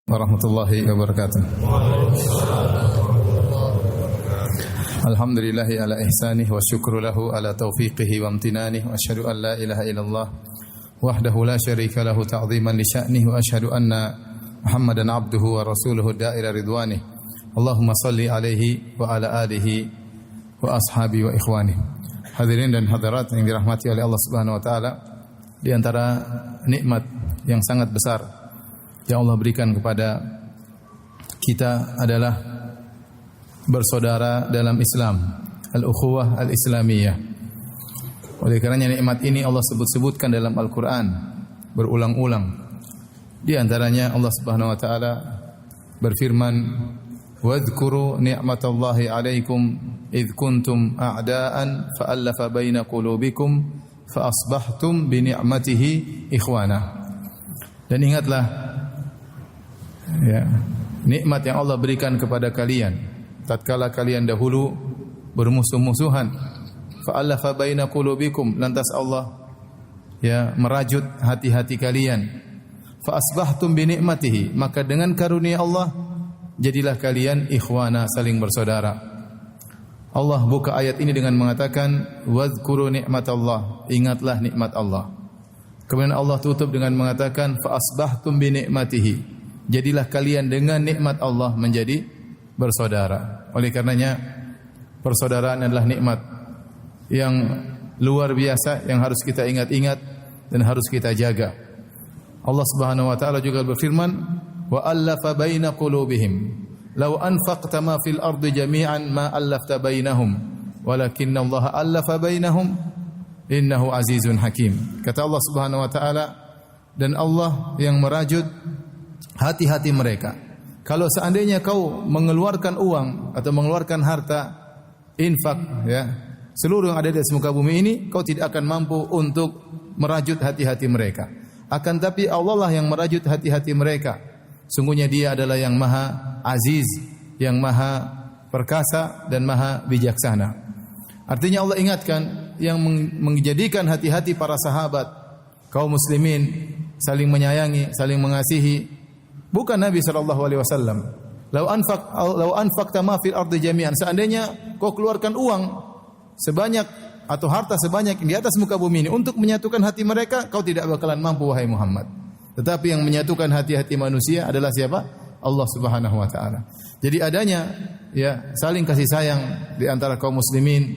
Warahmatullahi wabarakatuh. Alhamdulillahi ala ihsanih wa syukru lahu ala taufiqihi wa amtinanih wa asyhadu an la ilaha illallah wahdahu la syarika lahu ta'ziman li sya'nih wa asyhadu anna Muhammadan abduhu wa rasuluhu da'ira ridwanih. Allahumma salli alaihi wa ala alihi wa ashabi wa ikhwanih. Hadirin dan hadirat yang dirahmati oleh Allah Subhanahu wa taala, di antara nikmat yang sangat besar yang Allah berikan kepada kita adalah bersaudara dalam Islam, al-ukhuwah al-islamiyah. Oleh karenanya nikmat ini Allah sebut-sebutkan dalam Al-Qur'an berulang-ulang. Di antaranya Allah Subhanahu wa taala berfirman, "Wadhkuru ni'matallahi 'alaikum idz kuntum a'daan fa'alafa baina qulubikum fa asbahtum bi ni'matihi ikhwana." Dan ingatlah nikmat yang Allah berikan kepada kalian tatkala kalian dahulu bermusuh-musuhan. Fa'alafa baina qulubikum, lantas Allah merajut hati-hati kalian. Fa asbahtum bi ni'matihi, maka dengan karunia Allah jadilah kalian ikhwana, saling bersaudara. Allah buka ayat ini dengan mengatakan wadhkuru ni'matallah, ingatlah nikmat Allah. Kemudian Allah tutup dengan mengatakan fa asbahtum bi ni'matihi, jadilah kalian dengan nikmat Allah menjadi bersaudara. Oleh karenanya persaudaraan adalah nikmat yang luar biasa yang harus kita ingat-ingat dan harus kita jaga. Allah Subhanahu wa taala juga berfirman, "Wa allafa baina qulubihim law anfaqta ma fil ardi jami'an ma allafta bainahum walakinna Allah allafa bainahum innahu azizun hakim." Kata Allah Subhanahu wa taala, dan Allah yang merajut hati-hati mereka. Kalau seandainya kau mengeluarkan uang atau mengeluarkan harta, infak, seluruh yang ada di muka bumi ini, kau tidak akan mampu untuk merajut hati-hati mereka. Akan tapi Allah lah yang merajut hati-hati mereka. Sungguhnya Dia adalah yang Maha Aziz, yang Maha Perkasa dan Maha Bijaksana. Artinya Allah ingatkan yang menjadikan hati-hati para sahabat, kaum muslimin saling menyayangi, saling mengasihi, bukan Nabi sallallahu alaihi wasallam. Lau anfaqta ma fil ardi jami'an, seandainya kau keluarkan uang sebanyak atau harta sebanyak di atas muka bumi ini untuk menyatukan hati mereka, kau tidak bakalan mampu wahai Muhammad. Tetapi yang menyatukan hati-hati manusia adalah siapa? Allah Subhanahu wa taala. Jadi adanya saling kasih sayang di antara kaum muslimin,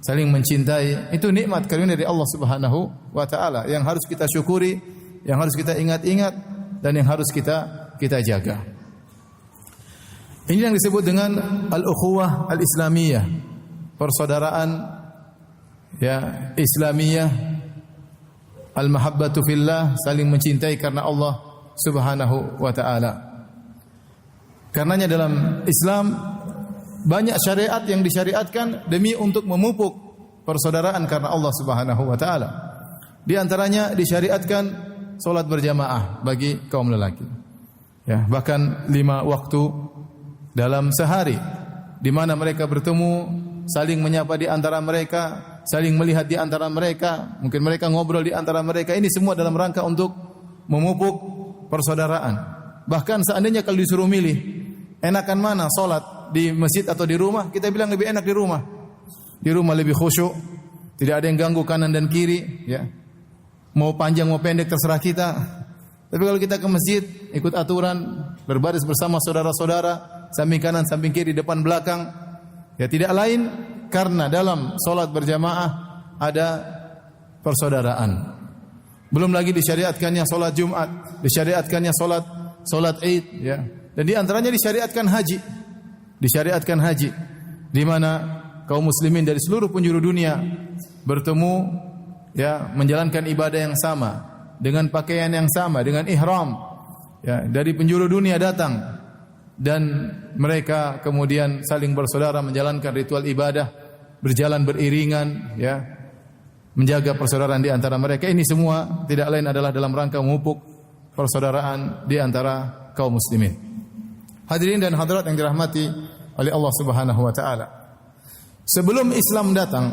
saling mencintai, itu nikmat karunia dari Allah Subhanahu wa taala yang harus kita syukuri, yang harus kita ingat-ingat dan yang harus kita jaga. Ini yang disebut dengan al-ukhuwah al-islamiyah, persaudaraan Islamiyah, al-mahabbatu fillah, saling mencintai karena Allah Subhanahu wa taala. Karenanya dalam Islam banyak syariat yang disyariatkan demi untuk memupuk persaudaraan karena Allah Subhanahu wa taala. Di antaranya disyariatkan salat berjamaah bagi kaum lelaki. Bahkan 5 waktu dalam sehari, di mana mereka bertemu, saling menyapa di antara mereka, saling melihat di antara mereka, mungkin mereka ngobrol di antara mereka. Ini semua dalam rangka untuk memupuk persaudaraan. Bahkan seandainya kalau disuruh milih, enakan mana salat di masjid atau di rumah, kita bilang lebih enak di rumah. Di rumah lebih khusyuk, tidak ada yang ganggu kanan dan kiri, Mau panjang mau pendek terserah kita. Tapi kalau kita ke masjid, ikut aturan, berbaris bersama saudara-saudara, samping kanan, samping kiri, depan belakang, tidak lain karena dalam salat berjamaah ada persaudaraan. Belum lagi disyariatkannya salat Jumat, disyariatkannya salat Id, Dan di antaranya disyariatkan haji. Disyariatkan haji di mana kaum muslimin dari seluruh penjuru dunia bertemu, menjalankan ibadah yang sama, dengan pakaian yang sama, dengan ihram. Dari penjuru dunia datang dan mereka kemudian saling bersaudara menjalankan ritual ibadah, berjalan beriringan, menjaga persaudaraan di antara mereka. Ini semua tidak lain adalah dalam rangka memupuk persaudaraan di antara kaum muslimin. Hadirin dan hadirat yang dirahmati oleh Allah Subhanahu wa taala. Sebelum Islam datang,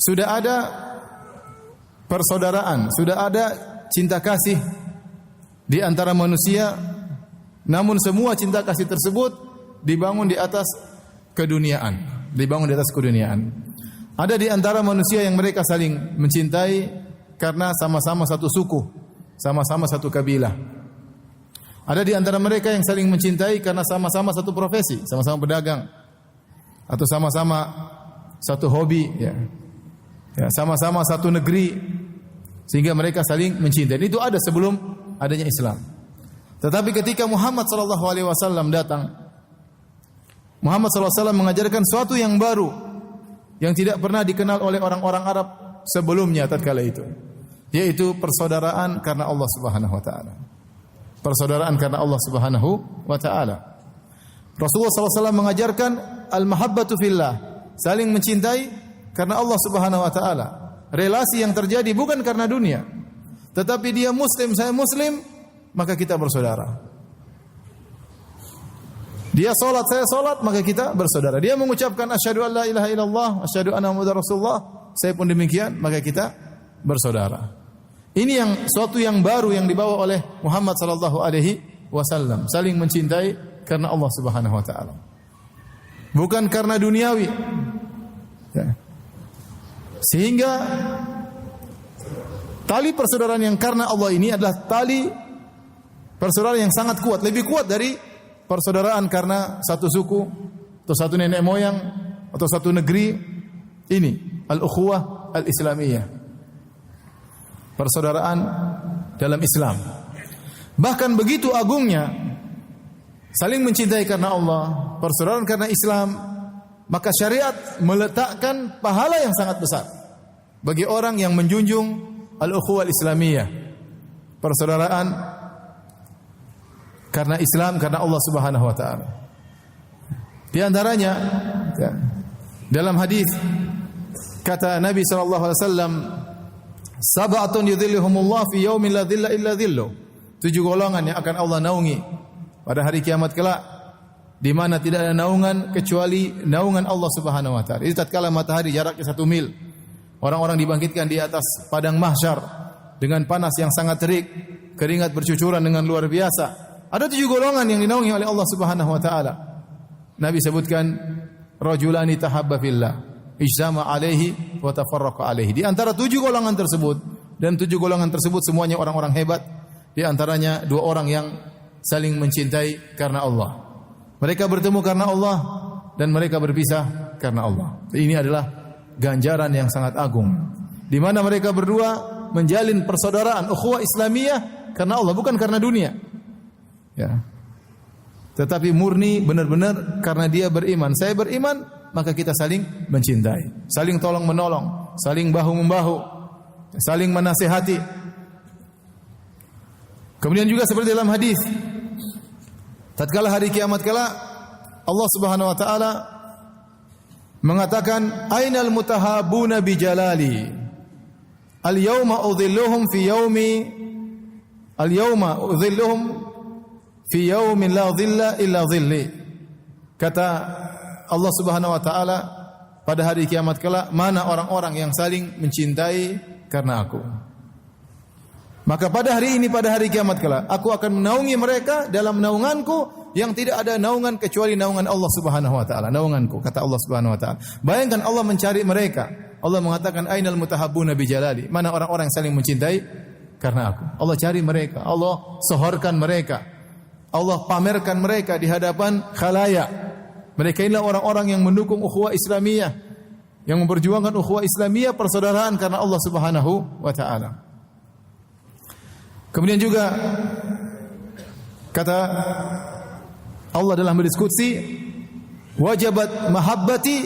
sudah ada persaudaraan, sudah ada cinta kasih di antara manusia, namun semua cinta kasih tersebut dibangun di atas keduniaan, dibangun di atas keduniaan. Ada di antara manusia yang mereka saling mencintai karena sama-sama satu suku, sama-sama satu kabilah. Ada di antara mereka yang saling mencintai karena sama-sama satu profesi, sama-sama pedagang, atau sama-sama satu hobi, ya, sama-sama satu negeri, sehingga mereka saling mencintai. Itu ada sebelum adanya Islam. Tetapi ketika Muhammad sallallahu alaihi wasallam datang, Muhammad sallallahu alaihi wasallam mengajarkan sesuatu yang baru yang tidak pernah dikenal oleh orang-orang Arab sebelumnya tatkala itu, yaitu persaudaraan karena Allah Subhanahu wa taala. Persaudaraan karena Allah Subhanahu wa taala. Rasulullah sallallahu alaihi wasallam mengajarkan al-mahabbatu fillah, saling mencintai karena Allah Subhanahu wa taala. Relasi yang terjadi bukan karena dunia, tetapi dia muslim, saya muslim, maka kita bersaudara. Dia salat, saya salat, maka kita bersaudara. Dia mengucapkan asyhadu an la ilaha illallah, asyhadu anna muhammadar rasulullah, saya pun demikian, maka kita bersaudara. Ini yang suatu yang baru yang dibawa oleh Muhammad sallallahu alaihi wasallam, saling mencintai karena Allah Subhanahu wa taala. Bukan karena duniawi. Ya. Sehingga tali persaudaraan yang karena Allah ini adalah tali persaudaraan yang sangat kuat, lebih kuat dari persaudaraan karena satu suku atau satu nenek moyang atau satu negeri. Ini al-ukhuwah al-islamiyah, persaudaraan dalam Islam. Bahkan begitu agungnya saling mencintai karena Allah, persaudaraan karena Islam, maka syariat meletakkan pahala yang sangat besar bagi orang yang menjunjung al-ukhuwah al-islamiyah, persaudaraan karena Islam, karena Allah Subhanahu wa taala. Di antaranya, ya, dalam hadis kata Nabi sallallahu alaihi wasallam, sab'atun yudhilluhumullah fi yaumin la dhilla illa dhilluh. 7 golongan yang akan Allah naungi pada hari kiamat kelak, di mana tidak ada naungan kecuali naungan Allah Subhanahu wa taala. Itu tatkala matahari jaraknya 1 mil, orang-orang dibangkitkan di atas padang mahsyar dengan panas yang sangat terik, keringat bercucuran dengan luar biasa. Ada 7 golongan yang dinaungi oleh Allah Subhanahu wa taala. Nabi sebutkan rajulani tahabba fillah, ijtama alaihi wa tafarraqa alaihi. Di antara 7 golongan tersebut, dan 7 golongan tersebut semuanya orang-orang hebat, di antaranya 2 orang yang saling mencintai karena Allah. Mereka bertemu karena Allah dan mereka berpisah karena Allah. Ini adalah ganjaran yang sangat agung, di mana mereka berdua menjalin persaudaraan ukhuwah Islamiyah karena Allah, bukan karena dunia. Ya. Tetapi murni benar-benar karena dia beriman. Saya beriman, maka kita saling mencintai, saling tolong menolong, saling bahu membahu, saling menasihati. Kemudian juga seperti dalam hadis, tatkala hari kiamat kala Allah Subhanahu wa taala mengatakan, ainal mutahabuna bi jalali, al yauma udhilluhum fi yaumi, al yauma udhilluhum fi yaumin la dhilla illa dhilli. Kata Allah Subhanahu wa taala, pada hari kiamat kala, mana orang-orang yang saling mencintai karena aku. Maka pada hari ini, pada hari kiamat kala, aku akan menaungi mereka dalam naunganku yang tidak ada naungan kecuali naungan Allah Subhanahu wa taala. Naunganku, kata Allah Subhanahu wa taala. Bayangkan Allah mencari mereka. Allah mengatakan, ainal mutahabbuna bi jalali, mana orang-orang yang saling mencintai karena aku. Allah cari mereka, Allah sohorkan mereka, Allah pamerkan mereka di hadapan khalayak. Mereka inilah orang-orang yang mendukung ukhuwah Islamiyah, yang memperjuangkan ukhuwah Islamiyah, persaudaraan karena Allah Subhanahu wa taala. Kemudian juga kata Allah dalam hadis qudsi, wajabat mahabbati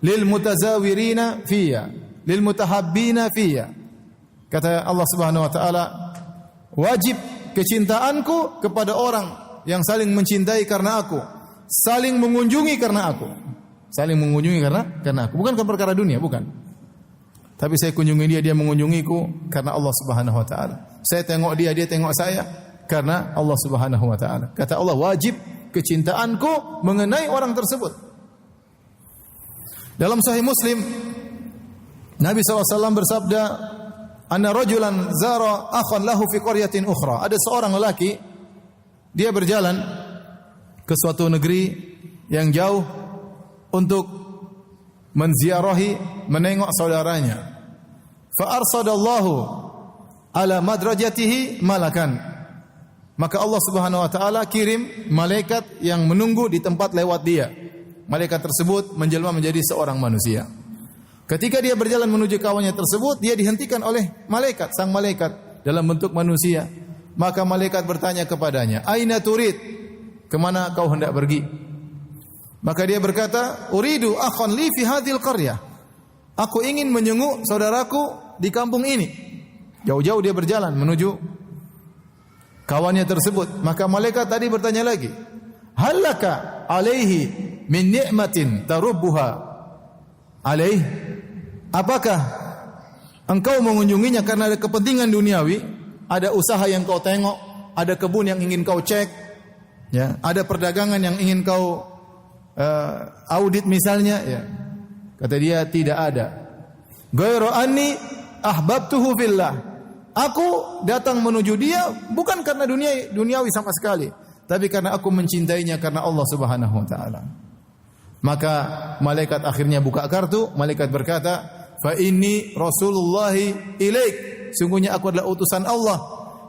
lil mutazawirina fiyya, lil mutahabbina fiyya. Kata Allah Subhanahu wa taala, wajib kecintaanku kepada orang yang saling mencintai karena aku, saling mengunjungi karena aku. Saling mengunjungi karena aku, bukan perkara dunia, bukan. Tapi saya kunjungi dia, dia mengunjungiku karena Allah Subhanahu wa taala. Saya tengok dia, dia tengok saya karena Allah Subhanahu wa taala. Kata Allah, wajib kecintaanku mengenai orang tersebut. Dalam Sahih Muslim, Nabi SAW bersabda, anna rajulan zara akhan lahu fi qaryatin ukhra. Ada seorang lelaki dia berjalan ke suatu negeri yang jauh untuk menziarahi, menengok saudaranya. Fa arsadallahu ala madrajatihi malakan. Maka Allah Subhanahu wa taala kirim malaikat yang menunggu di tempat lewat dia. Malaikat tersebut menjelma menjadi seorang manusia. Ketika dia berjalan menuju kawannya tersebut, dia dihentikan oleh malaikat, sang malaikat dalam bentuk manusia. Maka malaikat bertanya kepadanya, "Aina turid?" Kemana kau hendak pergi? Maka dia berkata, "Uridu akhan li fi hadhil qaryah." Aku ingin menjenguk saudaraku di kampung ini. Jauh-jauh dia berjalan menuju kawannya tersebut. Maka malaikat tadi bertanya lagi, "Halaka alaihi min ni'matin tarubbuha alaih?" Apakah engkau mengunjunginya karena ada kepentingan duniawi, ada usaha yang kau tengok, ada kebun yang ingin kau cek, ya, ada perdagangan yang ingin kau audit misalnya, ya. Kata dia, tidak ada. Ghairu anni ahbabtuhu fillah. Aku datang menuju dia bukan karena duniawi sama sekali, tapi karena aku mencintainya karena Allah Subhanahu wa taala. Maka malaikat akhirnya buka kartu, malaikat berkata, "Fa inni rasulullahi ilaik." Sungguhnya aku adalah utusan Allah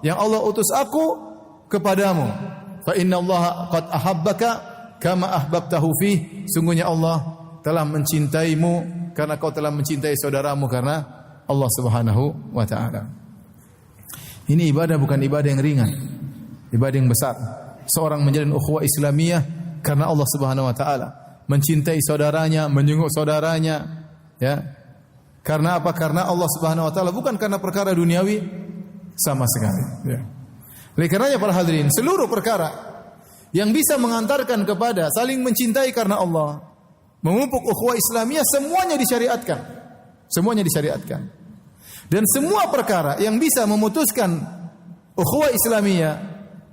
yang Allah utus aku kepadamu. Fa inna Allah qad ahabbaka kama ahbabtahu fi. Sungguhnya Allah telah mencintaimu karena kau telah mencintai saudaramu karena Allah Subhanahu wa taala. Ini ibadah bukan ibadah yang ringan, ibadah yang besar. Seorang menjalin ukhuwah Islamiyah karena Allah Subhanahu wa taala, mencintai saudaranya, menjenguk saudaranya, ya. Karena apa? Karena Allah Subhanahu wa taala, bukan karena perkara duniawi sama sekali, ya. Oleh karenanya para hadirin, seluruh perkara yang bisa mengantarkan kepada saling mencintai karena Allah, memupuk ukhuwah Islamiyah, semuanya disyariatkan. Semuanya disyariatkan. Dan semua perkara yang bisa memutuskan ukhuwah Islamiyah,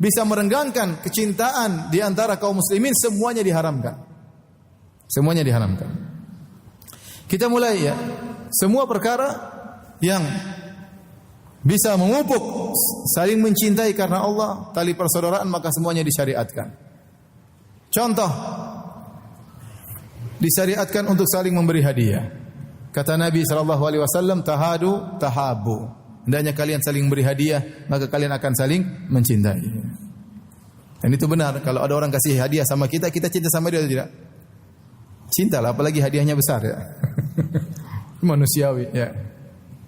bisa merenggangkan kecintaan di antara kaum muslimin, semuanya diharamkan. Semuanya diharamkan. Kita mulai, ya. Semua perkara yang bisa memupuk saling mencintai karena Allah, tali persaudaraan, maka semuanya disyariatkan. Contoh, disyariatkan untuk saling memberi hadiah. Kata Nabi SAW, tahadu tahabu. Hendaknya kalian saling beri hadiah, maka kalian akan saling mencintai. Dan itu benar. Kalau ada orang kasih hadiah sama kita, kita cinta sama dia atau tidak? Cintalah, apalagi hadiahnya besar, ya. Manusiawi, ya.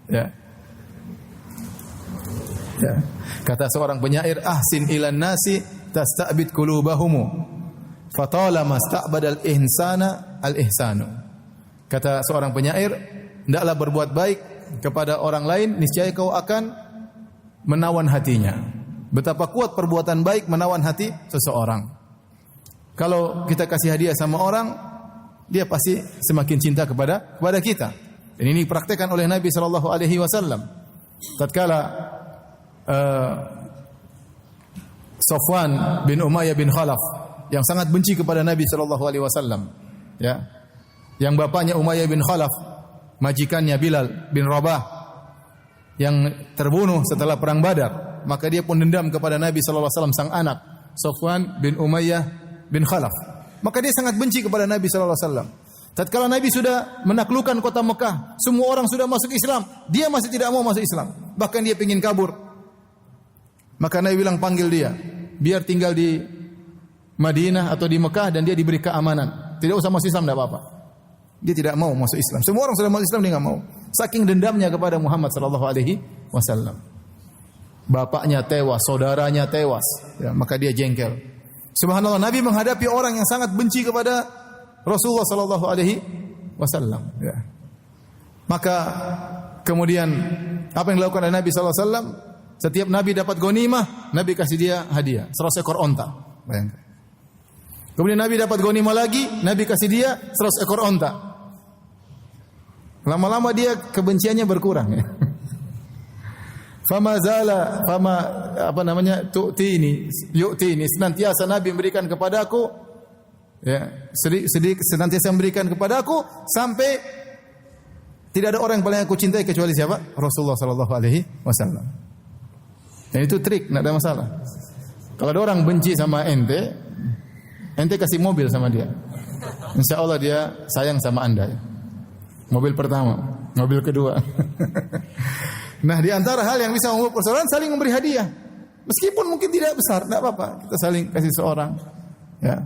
Ya. Ya. Kata seorang penyair, ahsin ilan nasi tasta'bid qulubahumu fatalama sta'badal ihsana al ihsanu. Kata seorang penyair, hendaklah berbuat baik kepada orang lain, niscaya kau akan menawan hatinya. Betapa kuat perbuatan baik menawan hati seseorang. Kalau kita kasih hadiah sama orang, dia pasti semakin cinta kepada kita. Dan ini dipraktikkan oleh Nabi sallallahu alaihi wasallam. Tatkala Safwan bin Umayyah bin Khalaf yang sangat benci kepada Nabi sallallahu alaihi wasallam, ya. Yang bapaknya Umayyah bin Khalaf, majikannya Bilal bin Rabah yang terbunuh setelah perang Badar, maka dia pun dendam kepada Nabi sallallahu alaihi wasallam, sang anak Safwan bin Umayyah bin Khalaf. Maka dia sangat benci kepada Nabi sallallahu alaihi wasallam. Tatkala Nabi sudah menaklukkan kota Mekah, semua orang sudah masuk Islam, dia masih tidak mau masuk Islam. Bahkan dia ingin kabur. Maka Nabi bilang, panggil dia, biar tinggal di Madinah atau di Mekah dan dia diberi keamanan. Tidak usah masuk Islam, tidak apa-apa. Dia tidak mau masuk Islam. Semua orang sudah masuk Islam, dia tidak mau. Saking dendamnya kepada Muhammad sallallahu alaihi wasallam. Bapaknya tewas, saudaranya tewas, ya, maka dia jengkel. Subhanallah, Nabi menghadapi orang yang sangat benci kepada Rasulullah sallallahu alaihi wasallam, ya. Maka kemudian apa yang dilakukan oleh Nabi sallallahu alaihi wasallam? Setiap Nabi dapat ghanimah, Nabi kasih dia hadiah 100 ekor onta. Bayangkan. Kemudian Nabi dapat ghanimah lagi, Nabi kasih dia 100 ekor onta. Lama-lama dia kebenciannya berkurang, ya. Yu'tini, senantiasa Nabi memberikan kepadaku, ya, senantiasa memberikan kepadaku sampai tidak ada orang yang paling aku cintai kecuali siapa? Rasulullah sallallahu alaihi wasallam. Dan itu trik, enggak ada masalah. Kalau ada orang benci sama ente kasih mobil sama dia. Insya Allah dia sayang sama Anda. Mobil pertama, mobil kedua. Nah, di antara hal yang bisa membuat persaudaraan saling memberi hadiah. Meskipun mungkin tidak besar, tidak apa-apa. Kita saling kasih seorang. Ya.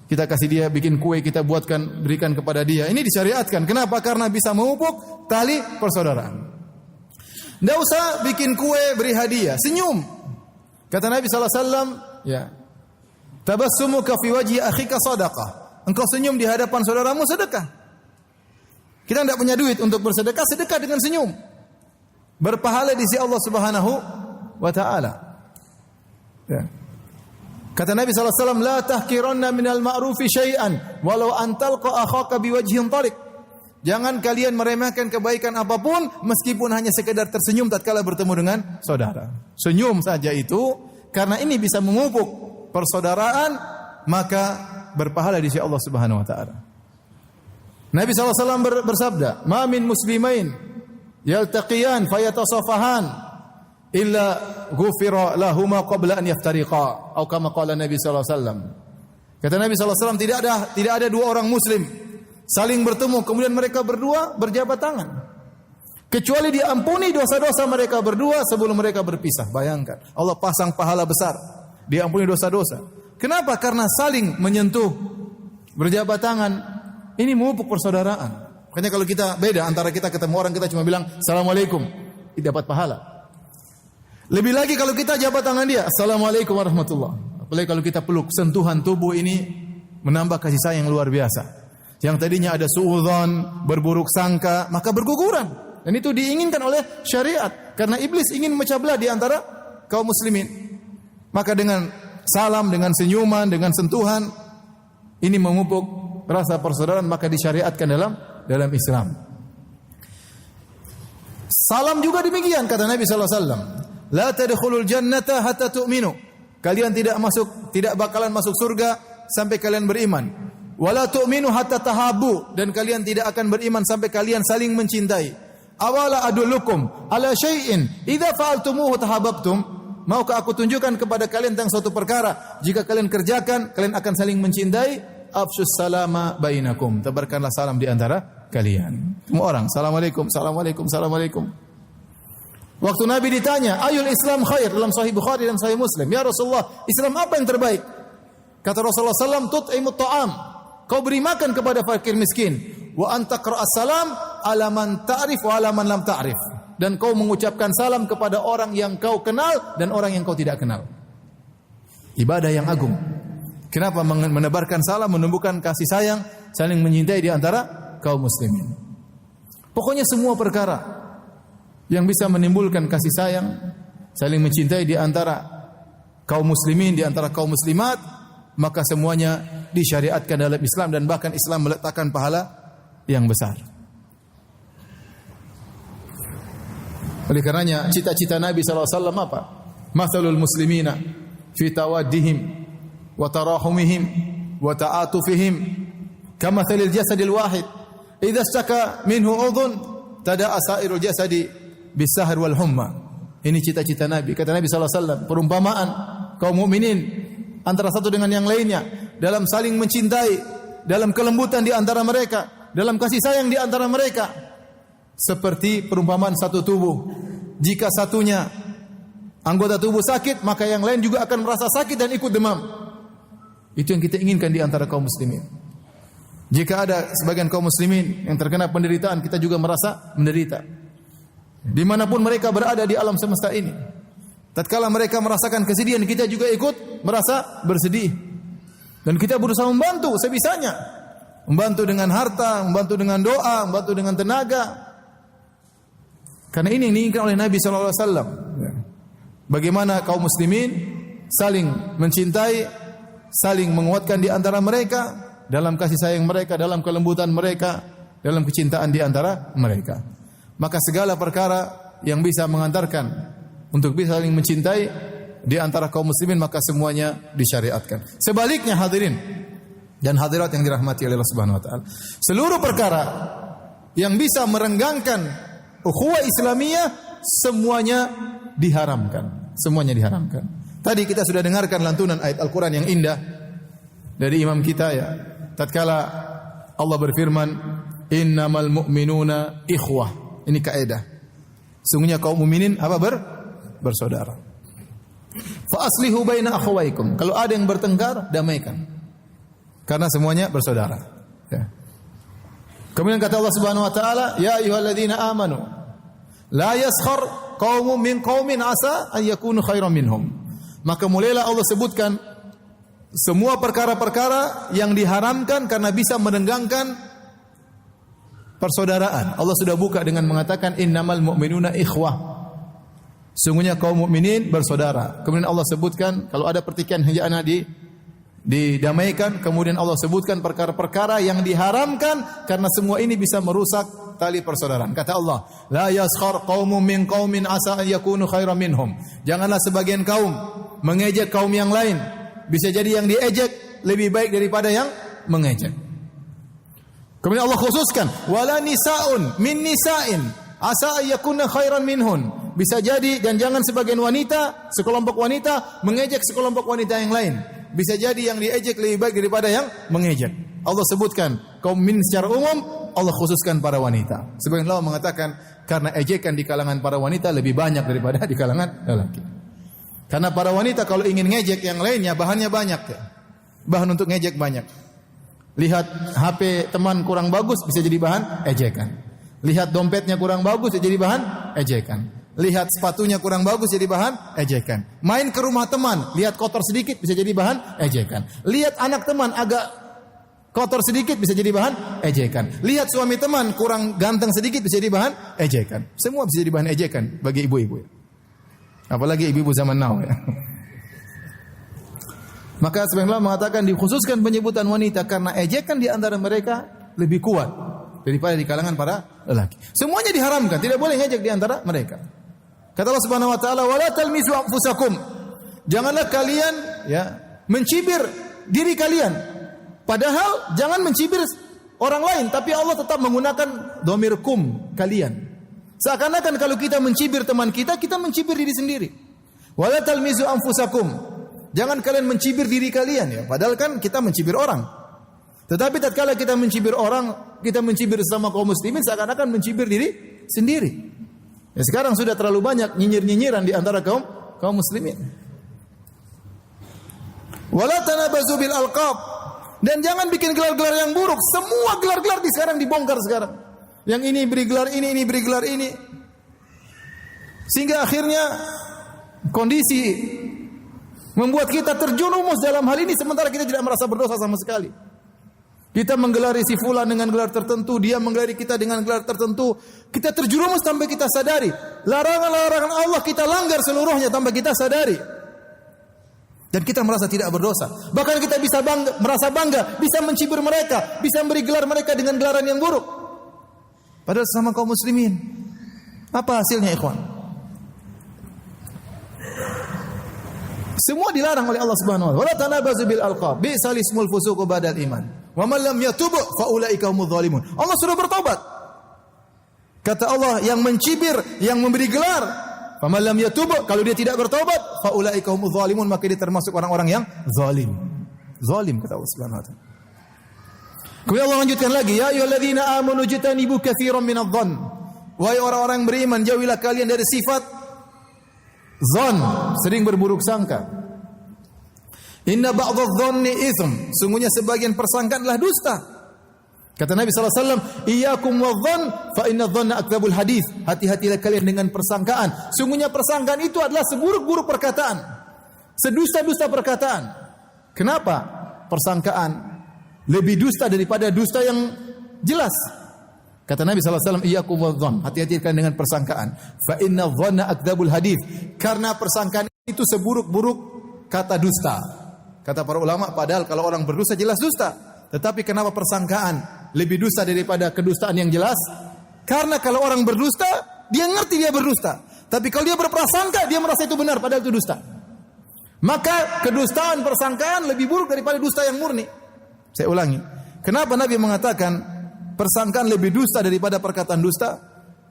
Kita kasih dia, bikin kue, kita buatkan, berikan kepada dia. Ini disyariatkan. Kenapa? Karena bisa memupuk tali persaudaraan. Tidak usah bikin kue, beri hadiah. Senyum. Kata Nabi SAW, ya, tabassumuka fi wajhi akhika sadaqah. Engkau senyum di hadapan saudaramu sedekah. Kita tidak punya duit untuk bersedekah, sedekah dengan senyum. Berpahala di sisi Allah Subhanahu wa taala. Ya. Kata Nabi SAW, la tahkiranna minal ma'rufi syai'an walau an talqa akhaka biwajhin tariq. Jangan kalian meremehkan kebaikan apapun meskipun hanya sekedar tersenyum tatkala bertemu dengan saudara. Senyum saja itu karena ini bisa memupuk persaudaraan, maka berpahala di sisi Allah Subhanahu wa taala. Nabi SAW bersabda, "Ma min muslimain yaltaqiyan fayatasafahan illa ghufira lahuma qabla an yaftariqa." Atau kama qala Nabi sallallahu alaihi wasallam. Kata Nabi sallallahu alaihi wasallam, tidak ada dua orang muslim saling bertemu kemudian mereka berdua berjabat tangan kecuali diampuni dosa-dosa mereka berdua sebelum mereka berpisah. Bayangkan, Allah pasang pahala besar, diampuni dosa-dosa. Kenapa? Karena saling menyentuh, berjabat tangan. Ini memupuk persaudaraan. Makanya kalau kita beda antara kita ketemu orang, kita cuma bilang Assalamualaikum, dapat pahala. Lebih lagi kalau kita jabat tangan dia, Assalamualaikum warahmatullahi. Apalagi kalau kita peluk, sentuhan tubuh ini menambah kasih sayang yang luar biasa. Yang tadinya ada suudzon, berburuk sangka, maka berguguran. Dan itu diinginkan oleh syariat. Karena iblis ingin memecah belah di antara kaum muslimin. Maka dengan salam, dengan senyuman, dengan sentuhan, ini memupuk rasa persaudaraan, maka disyariatkan dalam Islam. Salam juga demikian, kata Nabi sallallahu alaihi wasallam, la tadkhulul jannata hatta tu'minu. Kalian tidak bakalan masuk surga sampai kalian beriman. Wala tu'minu hatta tahabu, dan kalian tidak akan beriman sampai kalian saling mencintai. Awala adullukum ala syai'in idza fa'altumuhu tahabbtum. Maukah aku tunjukkan kepada kalian tentang suatu perkara, jika kalian kerjakan kalian akan saling mencintai? Afshus salama bainakum. Tebarkanlah salam di antara kalian. Semua orang, Assalamualaikum, Assalamualaikum, Assalamualaikum. Waktu Nabi ditanya, ayul Islam khair, dalam Sahih Bukhari dan Sahih Muslim, ya Rasulullah, Islam apa yang terbaik? Kata Rasulullah SAW, tut'imut ta'am. Kau beri makan kepada fakir miskin. Wa anta qra'as salam ala man ta'rif wa ala man lam ta'rif. Dan kau mengucapkan salam kepada orang yang kau kenal dan orang yang kau tidak kenal. Ibadah yang agung. Kenapa? Menebarkan salam, menumbuhkan kasih sayang, saling mencintai di antara kaum muslimin. Pokoknya semua perkara yang bisa menimbulkan kasih sayang, saling mencintai di antara kaum muslimin, di antara kaum muslimat, maka semuanya disyariatkan dalam Islam, dan bahkan Islam meletakkan pahala yang besar. Oleh karenanya cita-cita Nabi SAW apa? Mathalul muslimina fi tawaddihim wa tarahumihim wa ta'atufihim kamathalil jasadil wahid idza istaka minhu udhun tada'a sairul jasadi bis-sahr wal humma. Ini cita-cita Nabi. Kata Nabi sallallahu alaihi wasallam, perumpamaan kaum mukminin antara satu dengan yang lainnya dalam saling mencintai, dalam kelembutan di antara mereka, dalam kasih sayang di antara mereka, seperti perumpamaan satu tubuh. Jika satunya anggota tubuh sakit, maka yang lain juga akan merasa sakit dan ikut demam. Itu yang kita inginkan di antara kaum muslimin. Jika ada sebagian kaum muslimin yang terkena penderitaan, kita juga merasa menderita. Dimanapun mereka berada di alam semesta ini, tatkala mereka merasakan kesedihan, kita juga ikut merasa bersedih. Dan kita berusaha membantu sebisanya. Membantu dengan harta, membantu dengan doa, membantu dengan tenaga. Karena ini yang diinginkan oleh Nabi SAW. Bagaimana kaum muslimin saling mencintai, saling menguatkan di antara mereka, dalam kasih sayang mereka, dalam kelembutan mereka, dalam kecintaan di antara mereka. Maka segala perkara yang bisa mengantarkan untuk bisa saling mencintai di antara kaum muslimin, maka semuanya disyariatkan. Sebaliknya hadirin dan hadirat yang dirahmati oleh Allah Subhanahu wa taala, seluruh perkara yang bisa merenggangkan ukhuwah Islamiyah, semuanya diharamkan. Semuanya diharamkan. Tadi kita sudah dengarkan lantunan ayat Al-Quran yang indah dari imam kita ya. Tatkala Allah berfirman, innamal mu'minuna ikhwah. Ini kaidah. Sungguhnya kaum mukminin apa bersaudara. Fa aslihu baina akhawaykum. Kalau ada yang bertengkar, damaikan. Karena semuanya bersaudara. Ya. Kemudian kata Allah Subhanahu wa taala, ya ayyuhalladzina amanu la yaskhar qaumun min qaumin asa an yakunu khairan minhum. Maka mulailah Allah sebutkan semua perkara-perkara yang diharamkan karena bisa merenggangkan persaudaraan. Allah sudah buka dengan mengatakan innamal mu'minuna ikhwah. Sungguhnya kaum mukminin bersaudara. Kemudian Allah sebutkan kalau ada pertikaian hendaknya didamaikan. Kemudian Allah sebutkan perkara-perkara yang diharamkan karena semua ini bisa merusak tali persaudaraan. Kata Allah, la yaskhar qaumun min qaumin asa an yakunu khairan minhum. Janganlah sebagian kaum mengejek kaum yang lain. Bisa jadi yang diejek lebih baik daripada yang mengejek. Kemudian Allah khususkan, wala nisaun min nisa'in asa an yakunna khairan minhun. Bisa jadi dan jangan sebagian wanita, sekelompok wanita mengejek sekelompok wanita yang lain. Bisa jadi yang diejek lebih baik daripada yang mengejek. Allah sebutkan kaum min secara umum, Allah khususkan para wanita. Sebagian ulama mengatakan karena ejekan di kalangan para wanita lebih banyak daripada di kalangan lelaki. Karena para wanita kalau ingin ngejek yang lainnya bahannya banyak ya. Bahan untuk ngejek banyak. Lihat HP teman kurang bagus bisa jadi bahan ejekan. Lihat dompetnya kurang bagus bisa jadi bahan ejekan. Lihat sepatunya kurang bagus jadi bahan ejekan. Main ke rumah teman, lihat kotor sedikit bisa jadi bahan ejekan. Lihat anak teman agak kotor sedikit bisa jadi bahan ejekan. Lihat suami teman kurang ganteng sedikit bisa jadi bahan ejekan. Semua bisa jadi bahan ejekan bagi ibu-ibu. Apalagi ibu-ibu zaman now ya. Maka sebenarnya mengatakan dikhususkan penyebutan wanita karena ejekan di antara mereka lebih kuat daripada di kalangan para lelaki. Semuanya diharamkan, tidak boleh ngejek di antara mereka. Kata Allah Subhanahu wa taala, "Wala talmizu anfusakum." Janganlah kalian ya mencibir diri kalian. Padahal jangan mencibir orang lain, tapi Allah tetap menggunakan dhamir kum, kalian. Seakan-akan kalau kita mencibir teman kita, kita mencibir diri sendiri. "Wala talmizu anfusakum." Jangan kalian mencibir diri kalian ya, padahal kan kita mencibir orang. Tetapi tatkala kita mencibir orang, kita mencibir sesama kaum muslimin seakan-akan mencibir diri sendiri. Ya, sekarang sudah terlalu banyak nyinyir-nyinyiran di antara kaum muslimin. Wala tanabazu bil alqab. Dan jangan bikin gelar-gelar yang buruk. Semua gelar-gelar di sekarang dibongkar sekarang. Yang ini beri gelar ini beri gelar ini. Sehingga akhirnya kondisi membuat kita terjerumus dalam hal ini sementara kita tidak merasa berdosa sama sekali. Kita menggelari si fulan dengan gelar tertentu, dia menggelari kita dengan gelar tertentu. Kita terjerumus tanpa kita sadari. Larangan-larangan Allah kita langgar seluruhnya tanpa kita sadari. Dan kita merasa tidak berdosa. Bahkan kita bisa merasa bangga, bisa mencibir mereka, bisa memberi gelar mereka dengan gelaran yang buruk. Padahal sama kaum muslimin. Apa hasilnya, ikhwan? Semua dilarang oleh Allah Subhanahu wa taala. Wala tanabazu bil alqab, bi'sal ismul fusuq ba'dal iman. Wa man lam yatub fa ulaika humudz zalimun. Allah sudah bertobat. Kata Allah yang mencibir, yang memberi gelar, fa man lam yatub, kalau dia tidak bertobat, fa ulaika humudz zalimun, maka dia termasuk orang-orang yang zalim. Zalim kata Allah Subhanahu wa taala. Kemudian Allah lanjutkan lagi, ya ayyuhalladzina amanu jtanibu katsiran minadh-dhann. Wahai orang-orang yang beriman, jauhilah kalian dari sifat zon, sering berburuk sangka. Inna ba'dadh-dhanni itsm. Sungguhnya sebagian persangkaan adalah dusta. Kata Nabi sallallahu alaihi wasallam, "Iyyakum wadh-dhann fa inna dhanna akdzabul hadits." Hati-hatilah kalian dengan persangkaan. Sungguhnya persangkaan itu adalah seburuk-buruk perkataan. Sedusta-dusta perkataan. Kenapa? Persangkaan lebih dusta daripada dusta yang jelas. Kata Nabi sallallahu alaihi wasallam, "Iyyakum wadh-dhann." Hati-hati kalian dengan persangkaan. Fa inna dhanna akdzabul hadits. Karena persangkaan itu seburuk-buruk kata dusta. Kata para ulama, padahal kalau orang berdusta jelas dusta. Tetapi kenapa persangkaan lebih dusta daripada kedustaan yang jelas? Karena kalau orang berdusta, dia ngerti dia berdusta. Tapi kalau dia berprasangka, dia merasa itu benar, padahal itu dusta. Maka kedustaan persangkaan lebih buruk daripada dusta yang murni. Saya ulangi. Kenapa Nabi mengatakan persangkaan lebih dusta daripada perkataan dusta?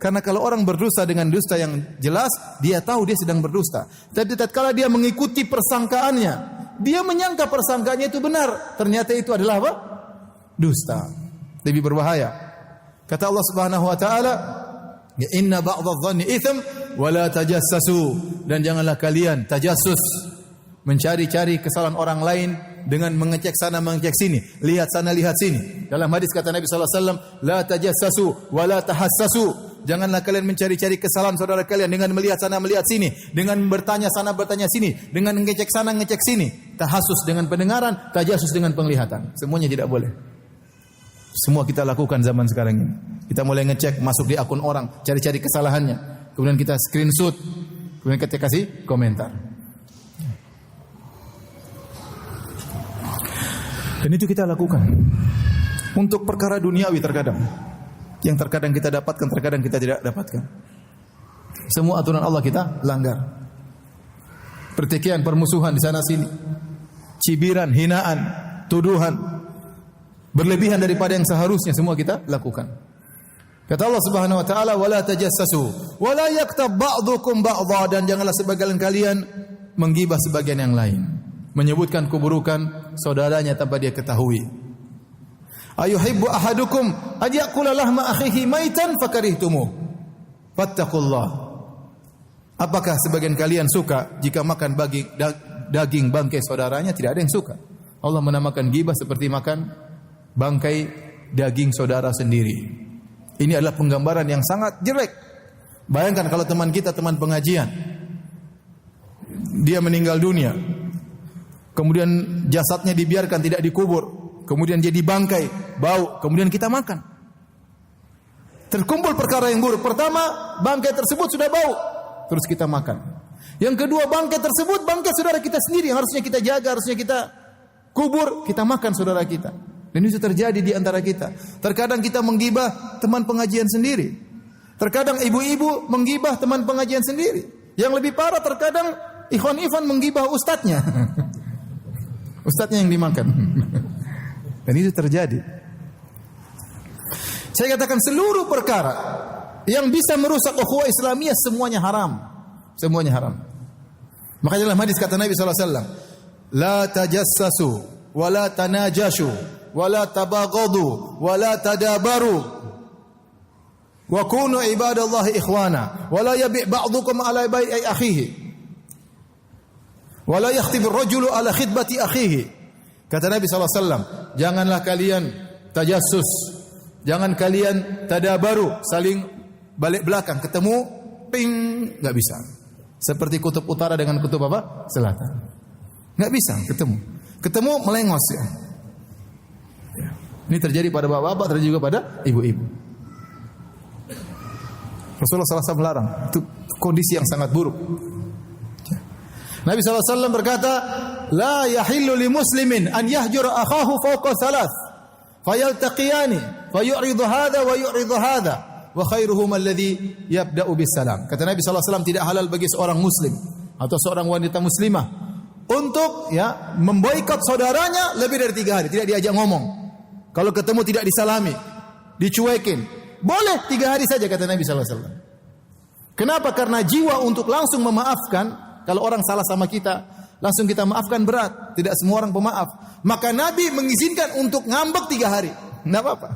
Karena kalau orang berdusta dengan dusta yang jelas, dia tahu dia sedang berdusta. Tapi tatkala dia mengikuti persangkaannya, dia menyangka persangkaannya itu benar, ternyata itu adalah apa? Dusta. Lebih berbahaya. Kata Allah Subhanahu wa taala, "Ya inna ba'dadh-dhanni itsm wa la tajassasu." Dan janganlah kalian tajassus, mencari-cari kesalahan orang lain dengan mengecek sana mengecek sini, lihat sana lihat sini. Dalam hadis kata Nabi sallallahu alaihi wasallam, "La tajassasu wa la tahassasu." Janganlah kalian mencari-cari kesalahan saudara kalian dengan melihat sana melihat sini, dengan bertanya sana bertanya sini, dengan ngecek sana ngecek sini. Tahassus dengan pendengaran, tajassus dengan penglihatan. Semuanya tidak boleh. Semua kita lakukan zaman sekarang ini. Kita mulai ngecek, masuk di akun orang, cari-cari kesalahannya. Kemudian kita screenshot, kemudian kita kasih komentar. Dan itu kita lakukan untuk perkara duniawi terkadang. Yang terkadang kita dapatkan, terkadang kita tidak dapatkan. Semua aturan Allah kita langgar. Pertikaian, permusuhan di sana sini, cibiran, hinaan, tuduhan, berlebihan daripada yang seharusnya, semua kita lakukan. Kata Allah Subhanahu wa taala, "Wala tajassasu, wala yaktab ba'dukum ba'dha." Dan janganlah sebagian kalian menggibah sebagian yang lain, menyebutkan keburukan saudaranya tanpa dia ketahui. Ayuhibbu ahadukum an ya'kula lahma akhihi maitan fakarihtumuh. Fattaqullah. Apakah sebagian kalian suka jika makan daging bangkai saudaranya? Tidak ada yang suka. Allah menamakan ghibah seperti makan bangkai daging saudara sendiri. Ini adalah penggambaran yang sangat jelek. Bayangkan kalau teman kita, teman pengajian, dia meninggal dunia, kemudian jasadnya dibiarkan tidak dikubur, kemudian jadi bangkai, bau, kemudian kita makan. Terkumpul perkara yang buruk. Pertama, bangkai tersebut sudah bau, terus kita makan. Yang kedua, bangkai tersebut bangkai saudara kita sendiri yang harusnya kita jaga, harusnya kita kubur, kita makan saudara kita. Dan itu terjadi di antara kita. Terkadang kita menggibah teman pengajian sendiri. Terkadang ibu-ibu menggibah teman pengajian sendiri. Yang lebih parah terkadang ikhwan-ikhwan menggibah ustadznya. Ustadznya yang dimakan. Dan itu terjadi. Saya katakan seluruh perkara yang bisa merusak ukhuwah Islamiyah semuanya haram. Semuanya haram. Makanya dalam hadis kata Nabi sallallahu alaihi wasallam, "La tajassasu wa la tanajashu wa la tabaghadu wa la tadabaru wa kunu ibadallahi ikhwana wa la yabi' ba'dukum ala bai'i akhihi wa la yakhtib ar-rajulu ala khitbati akhihi." Kata Nabi SAW, janganlah kalian tajassus, jangan kalian tadabaru, saling balik belakang, ketemu, ping, nggak bisa. Seperti kutub utara dengan kutub apa? Selatan. Nggak bisa ketemu melengos ya. Ini terjadi pada bapak-bapak, terjadi juga pada ibu-ibu. Rasulullah SAW melarang. Itu kondisi yang sangat buruk. Nabi SAW berkata, "La yahillu li muslimin an yahjura akhahu fawqa thalath, fayaltaqiyani, fayu'ridu hadha wa yu'ridu hadha, wa khairuhum alladhi yabda'u bis salam." Kata Nabi SAW, tidak halal bagi seorang muslim atau seorang wanita muslimah untuk memboikot saudaranya lebih dari 3 hari, tidak diajak ngomong. Kalau ketemu tidak disalami, dicuekin. Boleh 3 hari saja kata Nabi SAW. Kenapa? Karena jiwa untuk langsung memaafkan. Kalau orang salah sama kita, langsung kita maafkan berat. Tidak semua orang pemaaf. Maka Nabi mengizinkan untuk ngambek 3 hari. Tidak apa-apa.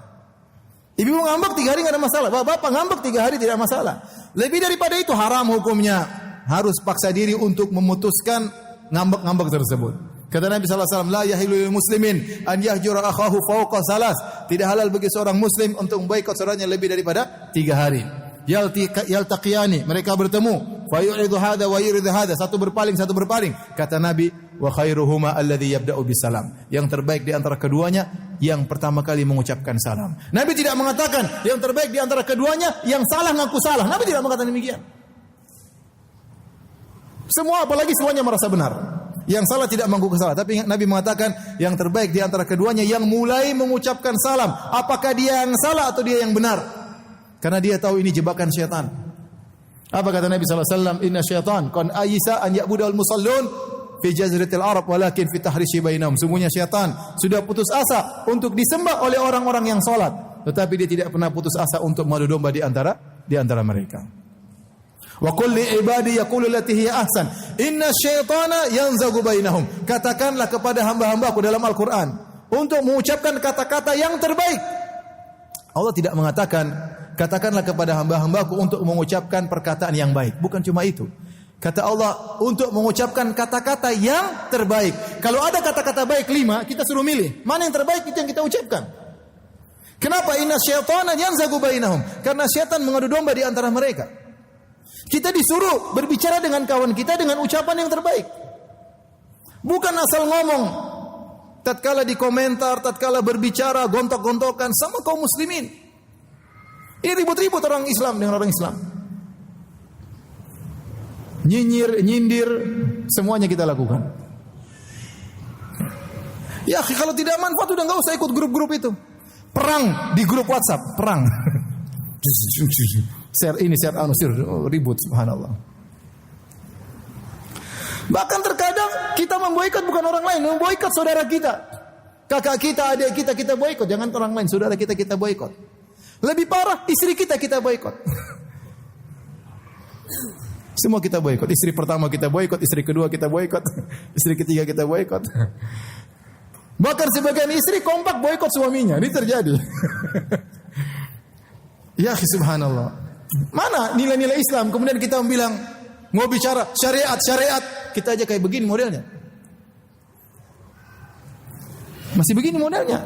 Ibu ngambek 3 hari tidak ada masalah. Bapak ngambek 3 hari tidak masalah. Lebih daripada itu haram hukumnya. Harus paksa diri untuk memutuskan ngambek-ngambek tersebut. Kata Nabi SAW, "La yahillu lil muslimin an yahjura akhahu fawqa salas." Tidak halal bagi seorang muslim untuk memboikot saudaranya lebih daripada 3 hari. Yaltaqiyani, mereka bertemu, fa yu'ridu hadha wa yuridu hadha, satu berpaling. Kata Nabi, "Wa khairuhuma alladhi yabda'u bisalam." Yang terbaik di antara keduanya yang pertama kali mengucapkan salam. Nabi tidak mengatakan yang terbaik di antara keduanya yang salah ngaku salah. Nabi tidak mengatakan demikian. Semua, apalagi semuanya merasa benar. Yang salah tidak mengaku salah, tapi Nabi mengatakan yang terbaik di antara keduanya yang mulai mengucapkan salam. Apakah dia yang salah atau dia yang benar? Karena dia tahu ini jebakan syaitan. Apa kata Nabi SAW? "Inna syaitan qad ayisa an ya'budal musallun fi jazratil Arab walakin fi tahrishi bainahum." Sungguhnya syaitan sudah putus asa untuk disembah oleh orang-orang yang salat. tetapi dia tidak pernah putus asa untuk mengadu domba di antara mereka. Wa qul li ibadi yaqulu allati hiya ahsan inna syaitana yanzagu bainahum. Katakanlah kepada hamba-hambaku dalam Al-Qur'an untuk mengucapkan kata-kata yang terbaik. Allah tidak mengatakan katakanlah kepada hamba-hambaku untuk mengucapkan perkataan yang baik. Bukan cuma itu. Kata Allah untuk mengucapkan kata-kata yang terbaik. Kalau ada kata-kata baik 5, kita suruh milih. Mana yang terbaik itu yang kita ucapkan. Kenapa? Inna syaitana yanzagu bainahum. Karena syaitan mengadu domba di antara mereka. Kita disuruh berbicara dengan kawan kita dengan ucapan yang terbaik. Bukan asal ngomong. Tatkala di komentar, tatkala berbicara, gontok-gontokan sama kaum muslimin. Ini ribut-ribut orang Islam dengan orang Islam. Nyinyir, nyindir, semuanya kita lakukan. Ya, kalau tidak manfaat udah enggak usah ikut grup-grup itu. Perang di grup WhatsApp, perang. Share ini, share anu, ribut, subhanallah. Bahkan terkadang kita memboikot bukan orang lain, memboikot saudara kita. Kakak kita, adik kita boikot, jangan orang lain, saudara kita boikot. Lebih parah, istri kita boikot. Semua kita boikot. Istri pertama kita boikot, istri kedua kita boikot, istri ketiga kita boikot. Bahkan sebagian istri kompak boikot suaminya. Ini terjadi. Ya subhanallah. Mana nilai-nilai Islam? Kemudian kita bilang mau bicara syariat, kita aja kayak begini modelnya. Masih begini modelnya.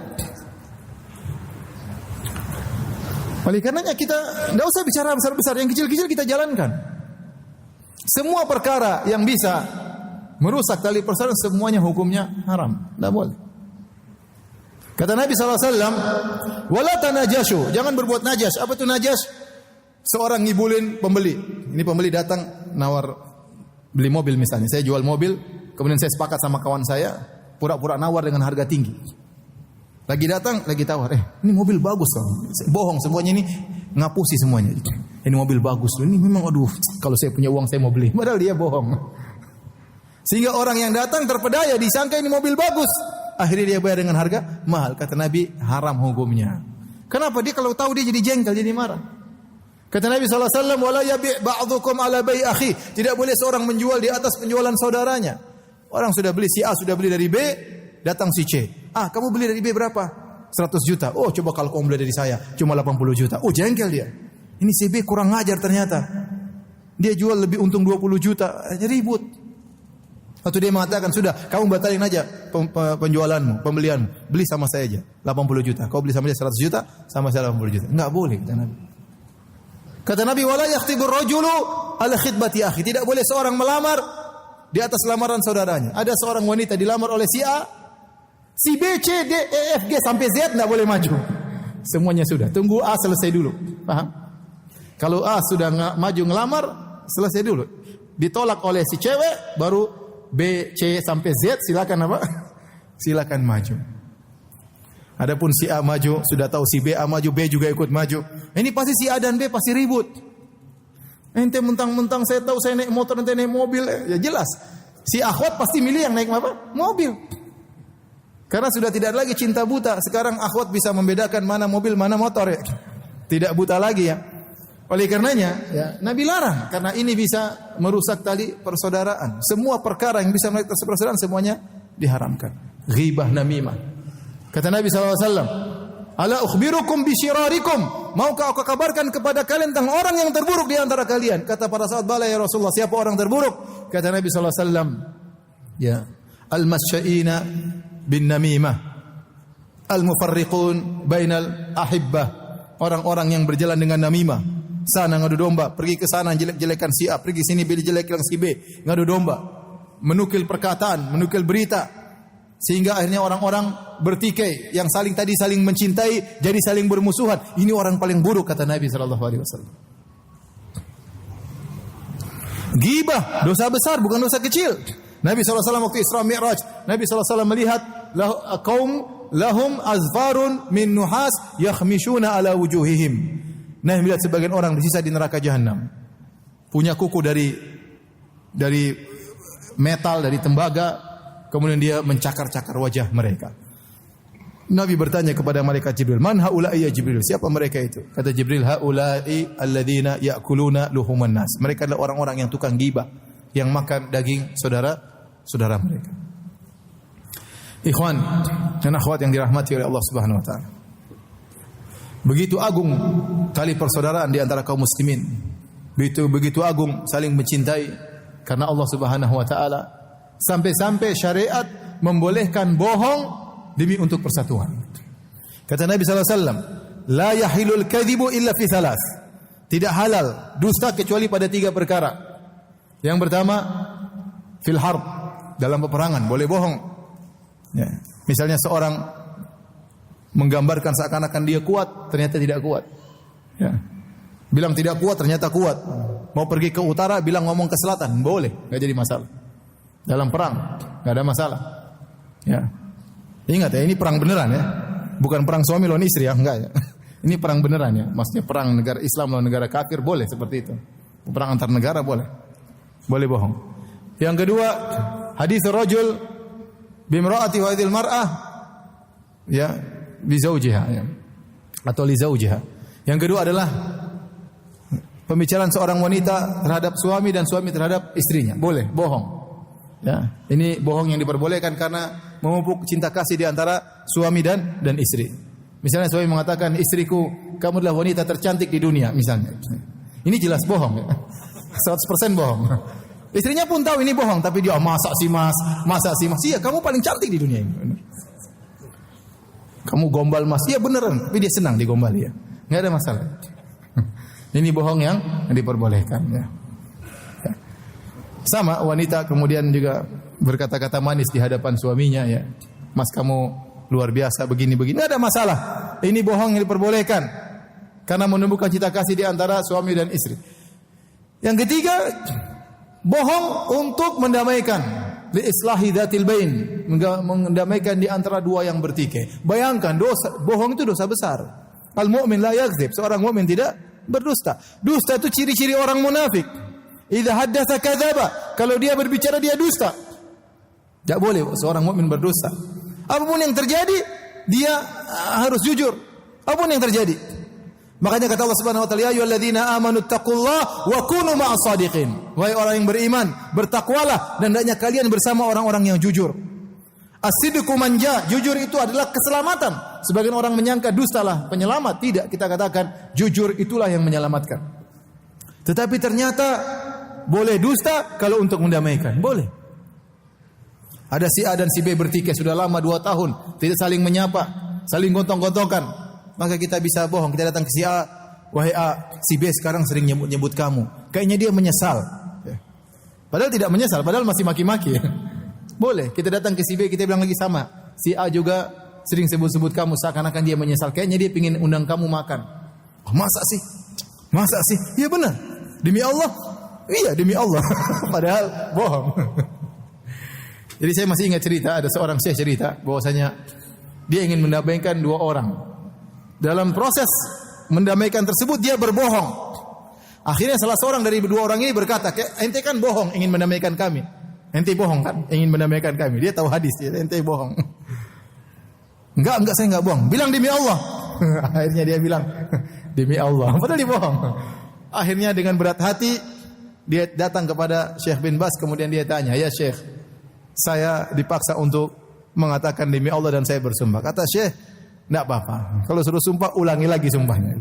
Oleh karenanya kita tidak usah bicara besar-besar, yang kecil-kecil kita jalankan. Semua perkara yang bisa merusak tali persaudaraan semuanya hukumnya haram, tidak boleh. Kata Nabi SAW, wala tanajashu, jangan berbuat najas. Apa itu najas? Seorang ngibulin pembeli. Ini pembeli datang nawar beli mobil misalnya. Saya jual mobil, kemudian saya sepakat sama kawan saya, pura-pura nawar dengan harga tinggi. Lagi datang, lagi tawar. Ini mobil bagus kan? Bohong semuanya ini, ngapusi semuanya. Ini mobil bagus. Ini memang aduh, kalau saya punya uang saya mau beli. Padahal dia bohong. Sehingga orang yang datang terpedaya disangka ini mobil bagus. Akhirnya dia bayar dengan harga mahal. Kata Nabi, haram hukumnya. Kenapa? Dia kalau tahu dia jadi jengkel, jadi marah. Kata Nabi SAW, wala yabi' ba'dukum ala bai' akhi. Tidak boleh seorang menjual di atas penjualan saudaranya. Orang sudah beli, si A sudah beli dari B, datang si C. Kamu beli dari B berapa? 100 juta. Oh, coba kalau kamu beli dari saya, cuma 80 juta. Oh, jengkel dia. Ini si B kurang ngajar ternyata. Dia jual lebih untung 20 juta. Ribut. Atau dia mengatakan, sudah, kamu batalin aja penjualanmu, pembelianmu. Beli sama saya aja, 80 juta. Kau beli sama dia 100 juta, sama saya 80 juta. Enggak boleh, kata Nabi. Kata Nabi, wala yakhtibur rajulu ala khidbati akhi. Tidak boleh seorang melamar di atas lamaran saudaranya. Ada seorang wanita dilamar oleh si A, si B, C, D, E, F, G sampai Z tidak boleh maju. Semuanya sudah. Tunggu A selesai dulu. Paham? Kalau A sudah maju ngelamar, selesai dulu. Ditolak oleh si cewek, baru B, C sampai Z silakan apa? Silakan maju. Adapun si A maju, sudah tahu si B A maju, B juga ikut maju. Ini pasti si A dan B pasti ribut. Ente mentang-mentang saya tahu saya naik motor, ente naik mobil, ya jelas. Si akhwat pasti milih yang naik apa? Mobil. Karena sudah tidak lagi cinta buta. Sekarang akhwat bisa membedakan mana mobil, mana motor ya. Tidak buta lagi ya. Oleh karenanya, ya, Nabi larang karena ini bisa merusak tali persaudaraan. Semua perkara yang bisa merusak persaudaraan semuanya diharamkan. Ghibah, namimah. Kata Nabi SAW, ala ukhbirukum bisyirarikum. Maukah aku kabarkan kepada kalian tentang orang yang terburuk di antara kalian? Kata para sahabat, bala ya Rasulullah, siapa orang terburuk? Kata Nabi SAW, ya, al-masya'ina bin namimah, al-mufarriqun bainal ahibbah. Orang-orang yang berjalan dengan namimah. Sana ngadu domba, pergi ke sana jelek-jelekan si A, pergi sini jelek-jelekan si B, ngadu domba, menukil perkataan, menukil berita, sehingga akhirnya orang-orang bertikai, yang saling mencintai jadi saling bermusuhan. Ini orang paling buruk kata Nabi SAW. Ghibah, dosa besar bukan dosa kecil. Nabi SAW waktu Isra Mi'raj, Nabi SAW melihat kaum lahum azfarun min nuhas yakhmishuna ala wujuhihim. Nah, melihat sebagian orang disisa di neraka jahanam. Punya kuku dari metal, dari tembaga, kemudian dia mencakar-cakar wajah mereka. Nabi bertanya kepada malaikat Jibril, "Man haula'i ya Jibril?" Siapa mereka itu? Kata Jibril, "Haula'i alladzina ya'kuluna luhuman nas." Mereka adalah orang-orang yang tukang ghibah, yang makan daging saudara mereka. Ikhwan dan akhwat yang dirahmati oleh Allah Subhanahu wa taala. Begitu agung tali persaudaraan di antara kaum muslimin. Begitu agung saling mencintai karena Allah Subhanahu wa taala. Sampai-sampai syariat membolehkan bohong demi untuk persatuan. Kata Nabi sallallahu alaihi wasallam, "La yahilul kadhibu illa fi thalath." Tidak halal dusta kecuali pada 3 perkara. Yang pertama, fil harb, dalam peperangan boleh bohong. Ya. Misalnya seorang menggambarkan seakan-akan dia kuat, ternyata tidak kuat. Ya. Bilang tidak kuat, ternyata kuat. Mau pergi ke utara, bilang ngomong ke selatan, boleh, enggak jadi masalah. Dalam perang, enggak ada masalah. Ya. Ingat ya, ini perang beneran ya. Bukan perang suami lawan istri ya, enggak ya. Ini perang beneran ya. Maksudnya perang negara Islam lawan negara kafir boleh seperti itu. Perang antar negara boleh. Boleh bohong. Yang kedua, hadis rajul bimra'ati wa idil mar'ah ya bi zaujiha ya. Atau li zaujiha. Yang kedua adalah pembicaraan seorang wanita terhadap suami dan suami terhadap istrinya. Boleh bohong. Ya, ini bohong yang diperbolehkan karena memupuk cinta kasih di antara suami dan istri. Misalnya suami mengatakan, "Istriku, kamu adalah wanita tercantik di dunia," misalnya. Ini jelas bohong ya. 100% bohong. Istrinya pun tahu ini bohong, tapi dia, "Masa sih Mas? Masa sih Mas? Iya, kamu paling cantik di dunia ini." Kamu gombal Mas? Iya beneran, tapi dia senang digombal ya. Enggak ada masalah. Ini bohong yang diperbolehkan ya. Sama wanita kemudian juga berkata-kata manis di hadapan suaminya ya. "Mas, kamu luar biasa begini-begini." Tidak ada masalah. Ini bohong yang diperbolehkan karena menumbuhkan cinta kasih di antara suami dan istri. Yang ketiga, bohong untuk mendamaikan, li islahi dzatil bain, mendamaikan di antara dua yang bertikai. Bayangkan bohong itu dosa besar. Al mu'min la yakdzib, seorang mukmin tidak berdusta. Dusta itu ciri-ciri orang munafik. Idza haddatsa kadzaba, kalau dia berbicara dia dusta. Tidak boleh seorang mukmin berdusta. Apapun yang terjadi, dia harus jujur. Apapun yang terjadi. Makanya kata Allah Subhanahu wa taala, "Ya ayyuhalladzina amanu taqullaha wa kunu ma'as shadiqin." Wahai orang yang beriman, bertakwalah dan hendaknya kalian bersama orang-orang yang jujur. As-sidqu manja, jujur itu adalah keselamatan. Sebagian orang menyangka dustalah penyelamat. Tidak, kita katakan jujur itulah yang menyelamatkan. Tetapi ternyata boleh dusta kalau untuk mendamaikan, boleh. Ada si A dan si B bertikai sudah lama 2 tahun, tidak saling menyapa, saling gontong-gontokan. Maka kita bisa bohong, kita datang ke si A, "Wahai A, si B sekarang sering nyebut kamu. Kayaknya dia menyesal." Padahal tidak menyesal, padahal masih maki-maki. Boleh, kita datang ke si B, kita bilang lagi sama. Si A juga sering sebut-sebut kamu, seakan-akan dia menyesal. Kayaknya dia ingin undang kamu makan. "Oh, masa sih? Masa sih?" Iya benar. Demi Allah. Iya, demi Allah. Padahal bohong. Jadi saya masih ingat cerita, ada seorang syekh cerita bahwasanya dia ingin mendamaikan 2 orang. Dalam proses mendamaikan tersebut dia berbohong. Akhirnya salah seorang dari 2 orang ini berkata, "Ente kan bohong ingin mendamaikan kami." Ente bohong kan ingin mendamaikan kami. Dia tahu hadis, ya, ente bohong. Enggak saya enggak bohong. Bilang demi Allah. Akhirnya dia bilang demi Allah. Padahal dia bohong. Akhirnya dengan berat hati dia datang kepada Syekh bin Baz, kemudian dia tanya, "Ya Syekh, saya dipaksa untuk mengatakan demi Allah dan saya bersumpah." Kata Syekh, "Enggak apa-apa. Kalau suruh sumpah, ulangi lagi sumpahnya."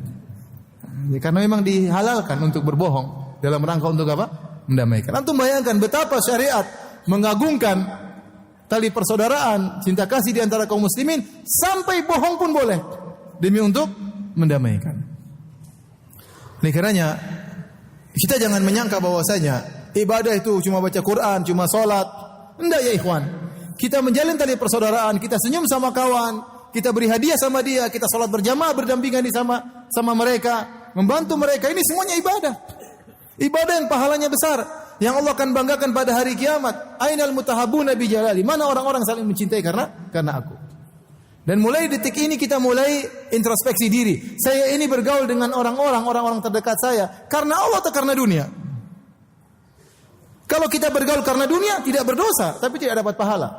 Ya, karena memang dihalalkan untuk berbohong dalam rangka untuk apa? Mendamaikan. Antum bayangkan betapa syariat mengagungkan tali persaudaraan, cinta kasih di antara kaum muslimin, sampai bohong pun boleh demi untuk mendamaikan. Oleh karenanya kita jangan menyangka bahwasanya ibadah itu cuma baca Quran, cuma salat. Enggak ya ikhwan. Kita menjalin tali persaudaraan, kita senyum sama kawan, kita beri hadiah sama dia, kita salat berjamaah berdampingan di sama mereka, membantu mereka, ini semuanya ibadah. Ibadah yang pahalanya besar, yang Allah akan banggakan pada hari kiamat. Ainal mutahabbuna bi jalali. Mana orang-orang saling mencintai karena aku. Dan mulai detik ini kita mulai introspeksi diri. Saya ini bergaul dengan orang-orang terdekat saya karena Allah atau karena dunia? Kalau kita bergaul karena dunia tidak berdosa, tapi tidak dapat pahala.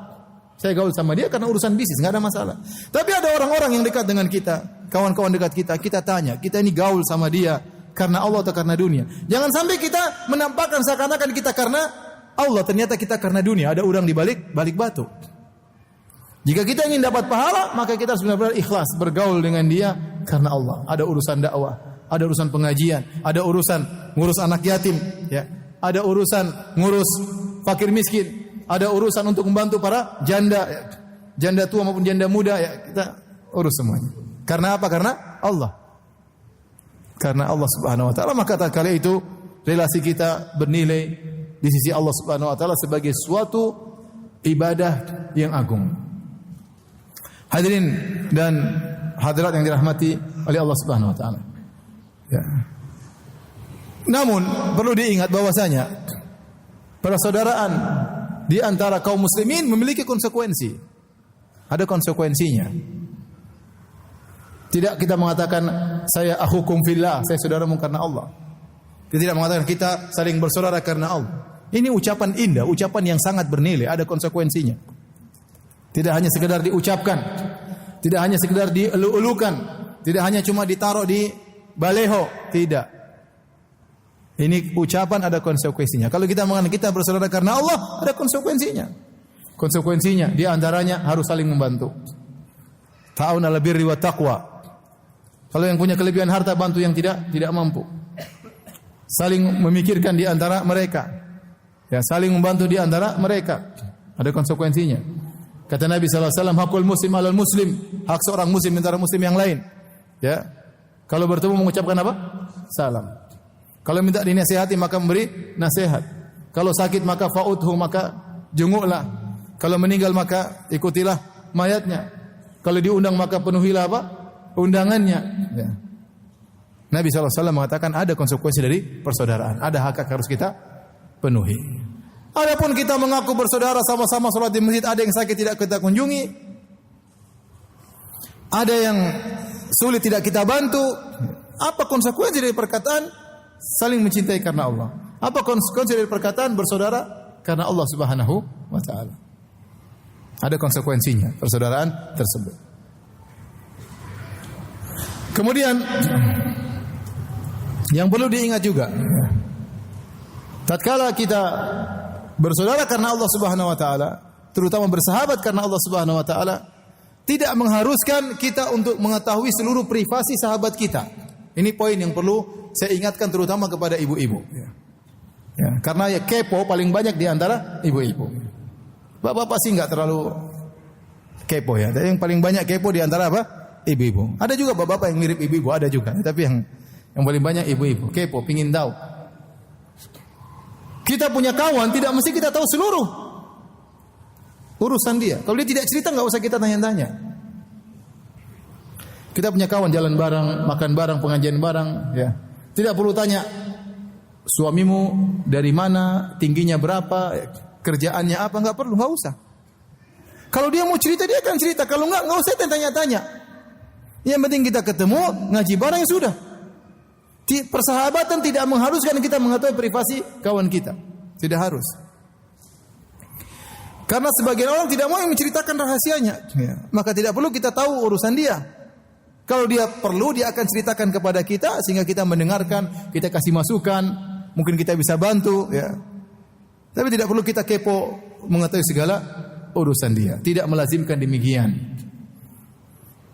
Saya gaul sama dia karena urusan bisnis, enggak ada masalah. Tapi ada orang-orang yang dekat dengan kita, kawan-kawan dekat kita, kita tanya, kita ini gaul sama dia karena Allah atau karena dunia? Jangan sampai kita menampakkan seakan-akan kita karena Allah, ternyata kita karena dunia. Ada udang di balik batu. Jika kita ingin dapat pahala, maka kita harus benar-benar ikhlas bergaul dengan dia karena Allah. Ada urusan dakwah, ada urusan pengajian, ada urusan ngurus anak yatim, ya. Ada urusan ngurus fakir miskin, ada urusan untuk membantu para janda, ya. Janda tua maupun janda muda, ya, kita urus semuanya. Karena apa? Karena Allah. Karena Allah Subhanahu wa taala, maka tatkala itu relasi kita bernilai di sisi Allah Subhanahu wa taala sebagai suatu ibadah yang agung. Hadirin dan hadirat yang dirahmati oleh Allah Subhanahu wa taala. Ya. Namun perlu diingat bahwasanya persaudaraan di antara kaum muslimin memiliki konsekuensi. Ada konsekuensinya. Tidak kita mengatakan saya akhukum fillah, saya saudaramu karena Allah. Kita tidak mengatakan kita saling bersaudara karena Allah. Ini ucapan indah, ucapan yang sangat bernilai, ada konsekuensinya. Tidak hanya sekedar diucapkan, tidak hanya sekedar dielu-elukan, tidak hanya cuma ditaruh di baleho, tidak. Ini ucapan ada konsekuensinya. Kalau kita mengatakan kita bersaudara karena Allah, ada konsekuensinya. Konsekuensinya di antaranya harus saling membantu. Ta'awun 'alal birri wat taqwa. Kalau yang punya kelebihan harta bantu yang tidak mampu. Saling memikirkan di antara mereka. Ya, saling membantu di antara mereka. Ada konsekuensinya. Kata Nabi sallallahu alaihi wasallam, hakul muslim 'alal muslim, hak seorang muslim antara muslim yang lain. Ya. Kalau bertemu mengucapkan apa? Salam. Kalau minta dinasihati maka memberi nasihat. Kalau sakit maka fa'udhu, maka jenguklah. Kalau meninggal maka ikutilah mayatnya. Kalau diundang maka penuhilah apa? Undangannya. Ya. Nabi sallallahu alaihi wasallam mengatakan ada konsekuensi dari persaudaraan. Ada hak yang harus kita penuhi. Adapun kita mengaku bersaudara sama-sama salat di masjid, ada yang sakit tidak kita kunjungi, ada yang sulit tidak kita bantu. Apa konsekuensi dari perkataan saling mencintai karena Allah? Apa konsekuensi dari perkataan bersaudara karena Allah Subhanahu wa taala? Ada konsekuensinya persaudaraan tersebut. Kemudian yang perlu diingat juga, tatkala kita bersaudara karena Allah Subhanahu wa taala, terutama bersahabat karena Allah Subhanahu wa taala, tidak mengharuskan kita untuk mengetahui seluruh privasi sahabat kita. Ini poin yang perlu saya ingatkan terutama kepada ibu-ibu. Ya, karena ya kepo paling banyak di antara ibu-ibu. Bapak-bapak sih enggak terlalu kepo ya. Tapi yang paling banyak kepo di antara apa? Ibu-ibu. Ada juga bapak-bapak yang mirip ibu-ibu, ada juga. Tapi yang paling banyak ibu-ibu, kepo, pingin tahu. Kita punya kawan, tidak mesti kita tahu seluruh urusan dia. Kalau dia tidak cerita, enggak usah kita tanya-tanya. Kita punya kawan jalan bareng, makan bareng, pengajian bareng, ya. Tidak perlu tanya suamimu dari mana, tingginya berapa, kerjaannya apa, enggak perlu, enggak usah. Kalau dia mau cerita, dia akan cerita. Kalau enggak usah tanya-tanya. Yang penting kita ketemu, ngaji bareng sudah. Persahabatan tidak mengharuskan kita mengetahui privasi kawan kita. Tidak harus. Karena sebagian orang tidak mau menceritakan rahasianya. Ya. Maka tidak perlu kita tahu urusan dia. Kalau dia perlu, dia akan ceritakan kepada kita sehingga kita mendengarkan, kita kasih masukan, mungkin kita bisa bantu. Ya. Tapi tidak perlu kita kepo mengetahui segala urusan dia. Tidak melazimkan demikian.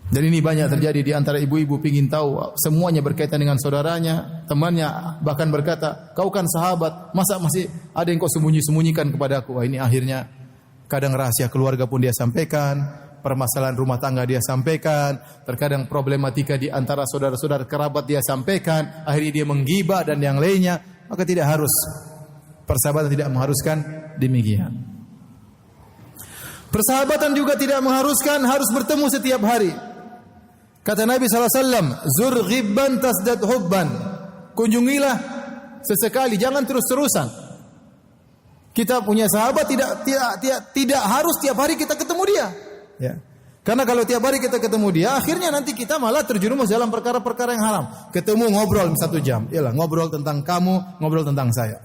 Dan ini banyak terjadi di antara ibu-ibu pingin tahu semuanya berkaitan dengan saudaranya, temannya, bahkan berkata, kau kan sahabat, masa masih ada yang kau sembunyi-sembunyikan kepadaku? Wah, ini akhirnya kadang rahasia keluarga pun dia sampaikan, permasalahan rumah tangga dia sampaikan, terkadang problematika di antara saudara-saudara kerabat dia sampaikan, akhirnya dia menggibah dan yang lainnya. Maka tidak harus, persahabatan tidak mengharuskan demikian. Persahabatan juga tidak mengharuskan harus bertemu setiap hari. Kata Nabi SAW, zur ghibban tasdad hubban. Kunjungilah sesekali, jangan terus-terusan. Kita punya sahabat tidak harus tiap hari kita ketemu dia. Ya. Karena kalau tiap hari kita ketemu dia, akhirnya nanti kita malah terjerumus dalam perkara-perkara yang haram. Ketemu ngobrol 1 jam, yalah ngobrol tentang kamu, ngobrol tentang saya.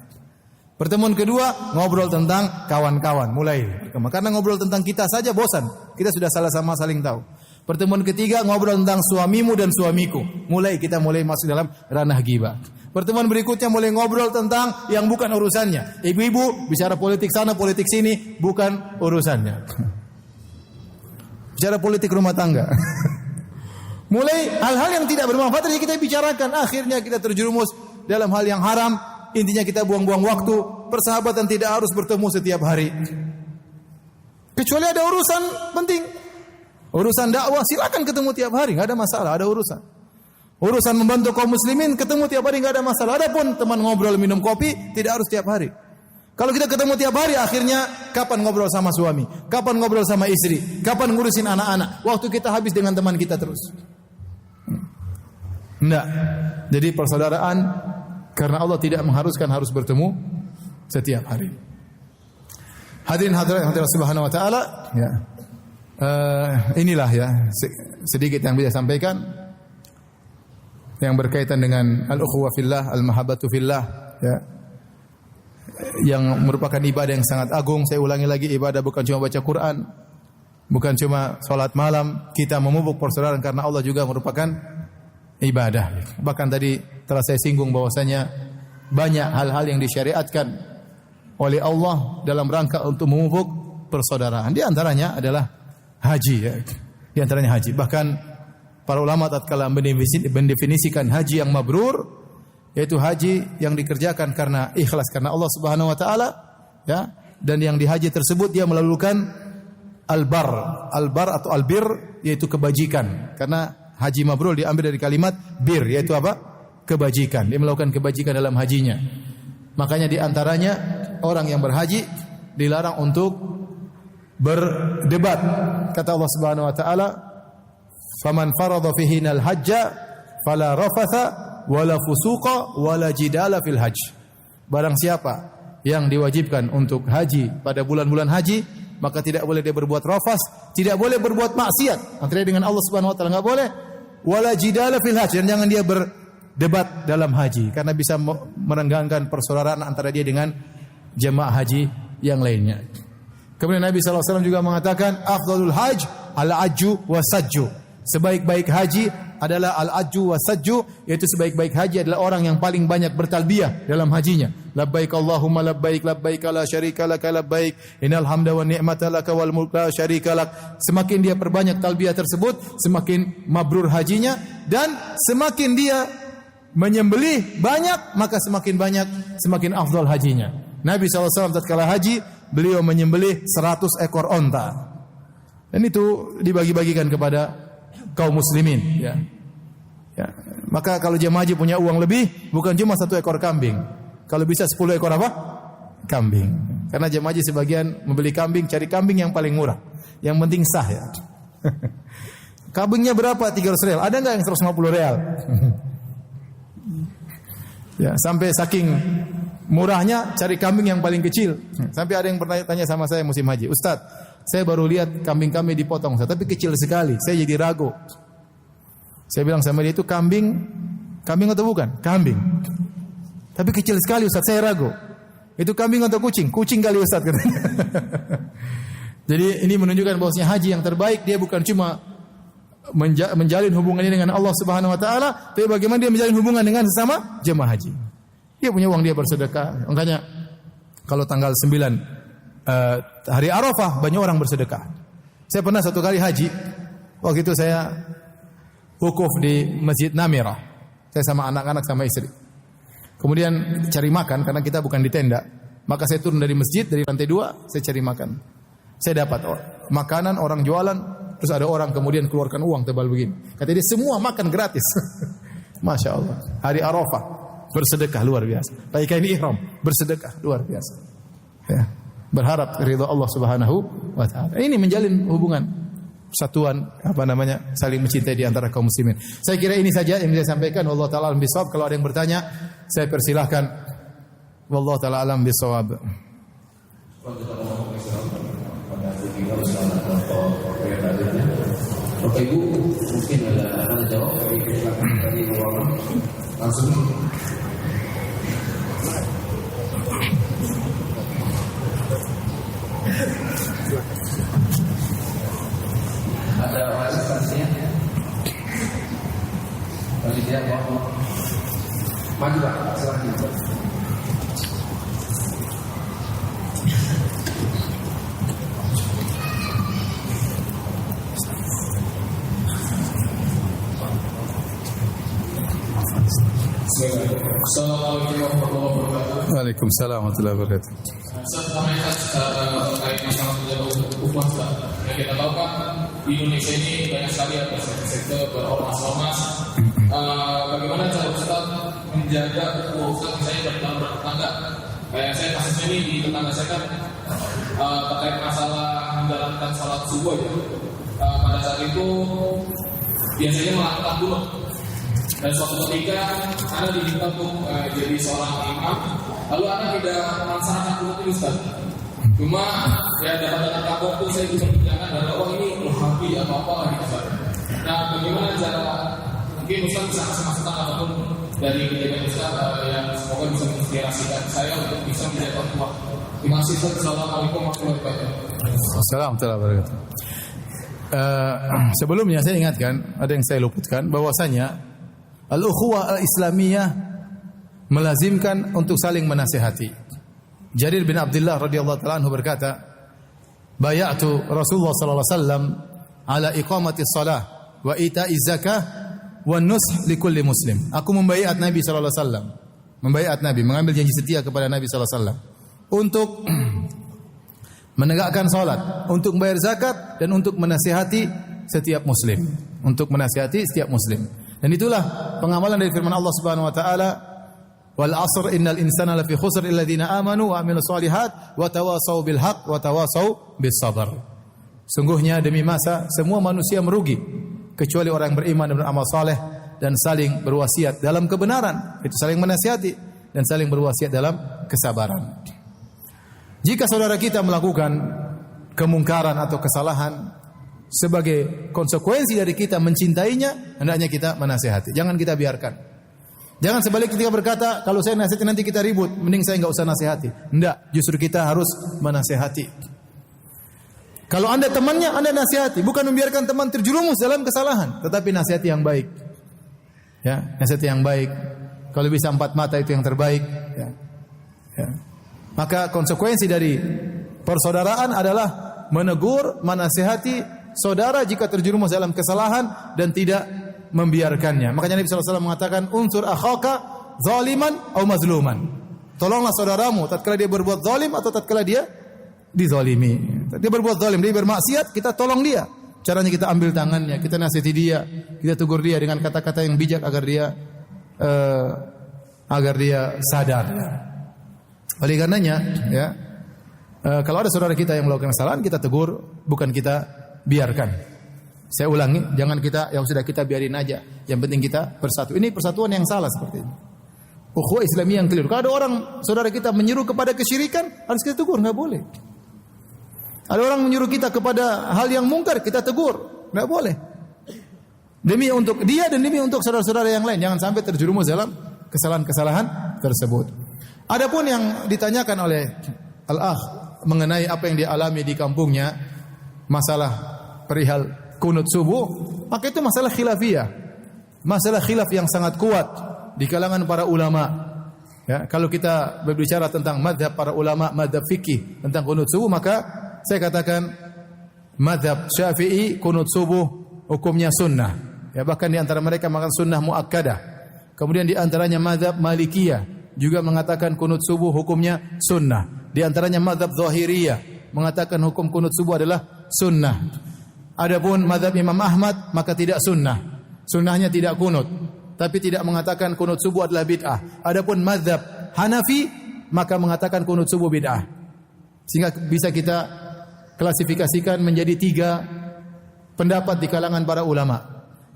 Pertemuan kedua, ngobrol tentang kawan-kawan, mulai. Karena ngobrol tentang kita saja bosan. Kita sudah sama saling tahu. Pertemuan ketiga, ngobrol tentang suamimu dan suamiku. Kita mulai masuk dalam ranah ghibah. Pertemuan berikutnya mulai ngobrol tentang yang bukan urusannya. Ibu-ibu bicara politik sana, politik sini, bukan urusannya. Bicara politik rumah tangga. Mulai hal-hal yang tidak bermanfaat tadi kita bicarakan. Akhirnya kita terjerumus dalam hal yang haram. Intinya kita buang-buang waktu. Persahabatan tidak harus bertemu setiap hari. Kecuali ada urusan penting. Urusan dakwah silakan ketemu tiap hari, enggak ada masalah, ada urusan. Urusan membantu kaum muslimin ketemu tiap hari enggak ada masalah. Adapun teman ngobrol minum kopi tidak harus tiap hari. Kalau kita ketemu tiap hari akhirnya kapan ngobrol sama suami? Kapan ngobrol sama istri? Kapan ngurusin anak-anak? Waktu kita habis dengan teman kita terus. Enggak. Jadi persaudaraan karena Allah tidak mengharuskan harus bertemu setiap hari. Hadirin hadirat subhanahu wa ta'ala, ya. Inilah ya sedikit yang bisa sampaikan yang berkaitan dengan al-ukhuwah fillah, al-mahabbatu fillah, ya. Yang merupakan ibadah yang sangat agung. Saya ulangi lagi, ibadah bukan cuma baca Quran, bukan cuma salat malam, kita memupuk persaudaraan karena Allah juga merupakan ibadah. Bahkan tadi telah saya singgung bahwasanya banyak hal-hal yang disyariatkan oleh Allah dalam rangka untuk memupuk persaudaraan. Di antaranya adalah haji, ya. Di antaranya haji. Bahkan para ulama tatkala mendefinisikan haji yang mabrur, yaitu haji yang dikerjakan karena ikhlas karena Allah Subhanahu wa taala, ya. Dan yang dihaji tersebut dia melakukan albar atau albir, yaitu kebajikan. Karena haji mabrur diambil dari kalimat bir, yaitu apa? Kebajikan. Dia melakukan kebajikan dalam hajinya. Makanya di antaranya orang yang berhaji dilarang untuk berdebat. Kata Allah Subhanahu wa taala, "Faman farada fihinal hajja fala rafatha wala fusuqa wala jidala fil hajj." Barang siapa yang diwajibkan untuk haji pada bulan-bulan haji, maka tidak boleh dia berbuat rafas, tidak boleh berbuat maksiat antara dengan Allah Subhanahu wa taala, enggak boleh. Wala jidala fil hajj, dan jangan dia berdebat dalam haji karena bisa merenggangkan persaudaraan antara dia dengan jemaah haji yang lainnya. Kemudian Nabi SAW juga mengatakan, afdalul hajj al-ajju wasajju. Sebaik-baik haji adalah al-ajju wasajju, yaitu sebaik-baik haji adalah orang yang paling banyak bertalbiyah dalam hajinya. Labbaik Allahumma labbaik, labbaik la syarika laka labbaik, innal hamda wa ni'mata laka wal mulku la syarika lak. Semakin dia perbanyak talbiyah tersebut, semakin mabrur hajinya, dan semakin dia menyembelih banyak, maka semakin banyak, semakin afdal hajinya. Nabi SAW tatkala haji, beliau menyembelih 100 ekor onta. Dan itu dibagi-bagikan kepada kaum muslimin, ya. Ya. Maka kalau jemaah haji punya uang lebih, bukan cuma 1 ekor kambing. Kalau bisa 10 ekor apa? Kambing. Karena jemaah haji sebagian membeli kambing, cari kambing yang paling murah. Yang penting sah, ya. Kambingnya berapa? 300 real. Ada enggak yang 150 real? Ya, sampai saking murahnya cari kambing yang paling kecil. Sampai ada yang bertanya sama saya musim haji, "Ustaz, saya baru lihat kambing kami dipotong, tapi kecil sekali. Saya jadi ragu." Saya bilang sama dia, itu kambing atau bukan? Kambing. Tapi kecil sekali Ustaz, saya ragu. Itu kambing atau kucing? Kucing kali Ustaz, katanya. Jadi ini menunjukkan bahwasanya haji yang terbaik dia bukan cuma menjalin hubungannya dengan Allah Subhanahu wa taala, tapi bagaimana dia menjalin hubungan dengan sesama jemaah haji. Dia punya uang, dia bersedekah. Makanya kalau tanggal 9 hari Arafah banyak orang bersedekah. Saya pernah satu kali haji. Waktu itu saya wukuf di Masjid Namirah. Saya sama anak-anak sama istri. Kemudian cari makan karena kita bukan di tenda. Maka saya turun dari masjid, dari lantai 2, saya cari makan. Saya dapat makanan, orang jualan, terus ada orang kemudian keluarkan uang tebal begini. Kata dia, semua makan gratis. Masya Allah. Hari Arafah bersedekah luar biasa. Pakai kain ihram, bersedekah luar biasa. Ya. Berharap ridha Allah Subhanahu wa taala. Ini menjalin hubungan persatuan, saling mencintai di antara kaum muslimin. Saya kira ini saja yang saya sampaikan. Wallahu taala alam bisawab. Kalau ada yang bertanya, saya persilahkan. Wallahu taala alam bisawab. Bapak Ibu, mungkin ada jawab dari ruangan langsung. Assalamualaikum warahmatullahi wabarakatuh. Waalaikumsalam warahmatullahi wabarakatuh. Terkait masalah ukhuwah, yang kita tahu kan di Indonesia ini banyak sekali ada sektor berormas-ormas. Bagaimana cara Ustaz menjaga ukhuwah Ustaz misalnya bertetangga? Kayak saya kasus ini di tetangga saya kan terkait masalah menjalankan salat subuh ya. Pada saat itu biasanya melakukan bunut. Dan suatu ketika Anda diminta untuk jadi seorang imam, lalu Anda tidak melaksanakan bunut ini Ustaz. Cuma ya dapat kabar itu saya bisa berbincang dan oh ini Wahabi atau apa lagi Ustaz. Nah bagaimana cara mungkin Ustaz bisa kasih masukan ataupun dari kejadian Ustaz yang semoga bisa menginspirasikan saya untuk bisa menjadi ukhuwah. Terima kasih Ustaz. Assalamualaikum warahmatullahi wabarakatuh. Assalamualaikum warahmatullahi wabarakatuh. Sebelumnya saya ingatkan, ada yang saya luputkan bahwasanya al-ukhuwah al-islamiyah melazimkan untuk saling menasihati. Jarir bin Abdullah radhiyallahu ta'ala anhu berkata, "Bay'atu Rasulullah sallallahu alaihi wasallam ala iqamati shalah wa ita'iz zakah wa nush likulli muslim." Aku membaiat Nabi sallallahu alaihi wasallam, membaiat Nabi, mengambil janji setia kepada Nabi sallallahu alaihi wasallam untuk menegakkan salat, untuk membayar zakat dan untuk menasihati setiap muslim, untuk menasihati setiap muslim. Dan itulah pengamalan dari firman Allah Subhanahu wa taala, "Wal 'asr innal insana lafi khusr illa alladziina aamanu wa 'amilus shalihat wa tawassaw bil haqq wa tawassaw bis sabr." Sungguhnya demi masa semua manusia merugi kecuali orang yang beriman dan beramal saleh dan saling berwasiat dalam kebenaran, itu saling menasihati dan saling berwasiat dalam kesabaran. Jika saudara kita melakukan kemungkaran atau kesalahan, sebagai konsekuensi dari kita mencintainya, hendaknya kita menasihati. Jangan kita biarkan. Jangan sebaliknya kita berkata, kalau saya nasihati nanti kita ribut, mending saya enggak usah nasihati. Enggak, justru kita harus menasihati. Kalau Anda temannya, Anda nasihati, bukan membiarkan teman terjerumus dalam kesalahan, tetapi nasihati yang baik. Ya, nasihati yang baik. Kalau bisa 4 mata itu yang terbaik, ya. Ya. Maka konsekuensi dari persaudaraan adalah menegur, menasihati saudara jika terjerumus dalam kesalahan dan tidak membiarkannya. Makanya Nabi sallallahu alaihi wasallam mengatakan, "Unsur akhaka zaliman atau mazluman." Tolonglah saudaramu tatkala dia berbuat zalim atau tatkala dia dizalimi. Dia berbuat zalim, dia bermaksiat, kita tolong dia. Caranya kita ambil tangannya, kita nasihati dia, kita tegur dia dengan kata-kata yang bijak agar dia sadar. Oleh karenanya, ya, kalau ada saudara kita yang melakukan kesalahan, kita tegur, bukan kita biarkan. Saya ulangi, jangan kita yang sudah kita biarin aja. Yang penting kita bersatu. Ini persatuan yang salah seperti ini. Ukhuwah Islamiyah yang keliru. Kalau ada orang saudara kita menyuruh kepada kesyirikan, harus kita tegur, enggak boleh. Ada orang menyuruh kita kepada hal yang mungkar, kita tegur, enggak boleh. Demi untuk dia dan demi untuk saudara-saudara yang lain, jangan sampai terjerumus dalam kesalahan-kesalahan tersebut. Adapun yang ditanyakan oleh al-akh mengenai apa yang dia alami di kampungnya, masalah perihal kunut subuh, maka itu masalah khilafiyah. Masalah khilaf yang sangat kuat di kalangan para ulama. Ya, kalau kita berbicara tentang mazhab para ulama, mazhab fikih tentang kunut subuh, maka saya katakan mazhab Syafi'i kunut subuh hukumnya sunnah. Ya, bahkan di antara mereka mengatakan sunnah muakkadah. Kemudian di antaranya mazhab Malikiyah juga mengatakan kunut subuh hukumnya sunnah. Di antaranya mazhab Zahiriyah mengatakan hukum kunut subuh adalah sunnah. Adapun mazhab Imam Ahmad maka tidak sunnah. Sunnahnya tidak kunut, tapi tidak mengatakan kunut subuh adalah bid'ah. Adapun mazhab Hanafi maka mengatakan kunut subuh bid'ah. Sehingga bisa kita klasifikasikan menjadi 3 pendapat di kalangan para ulama.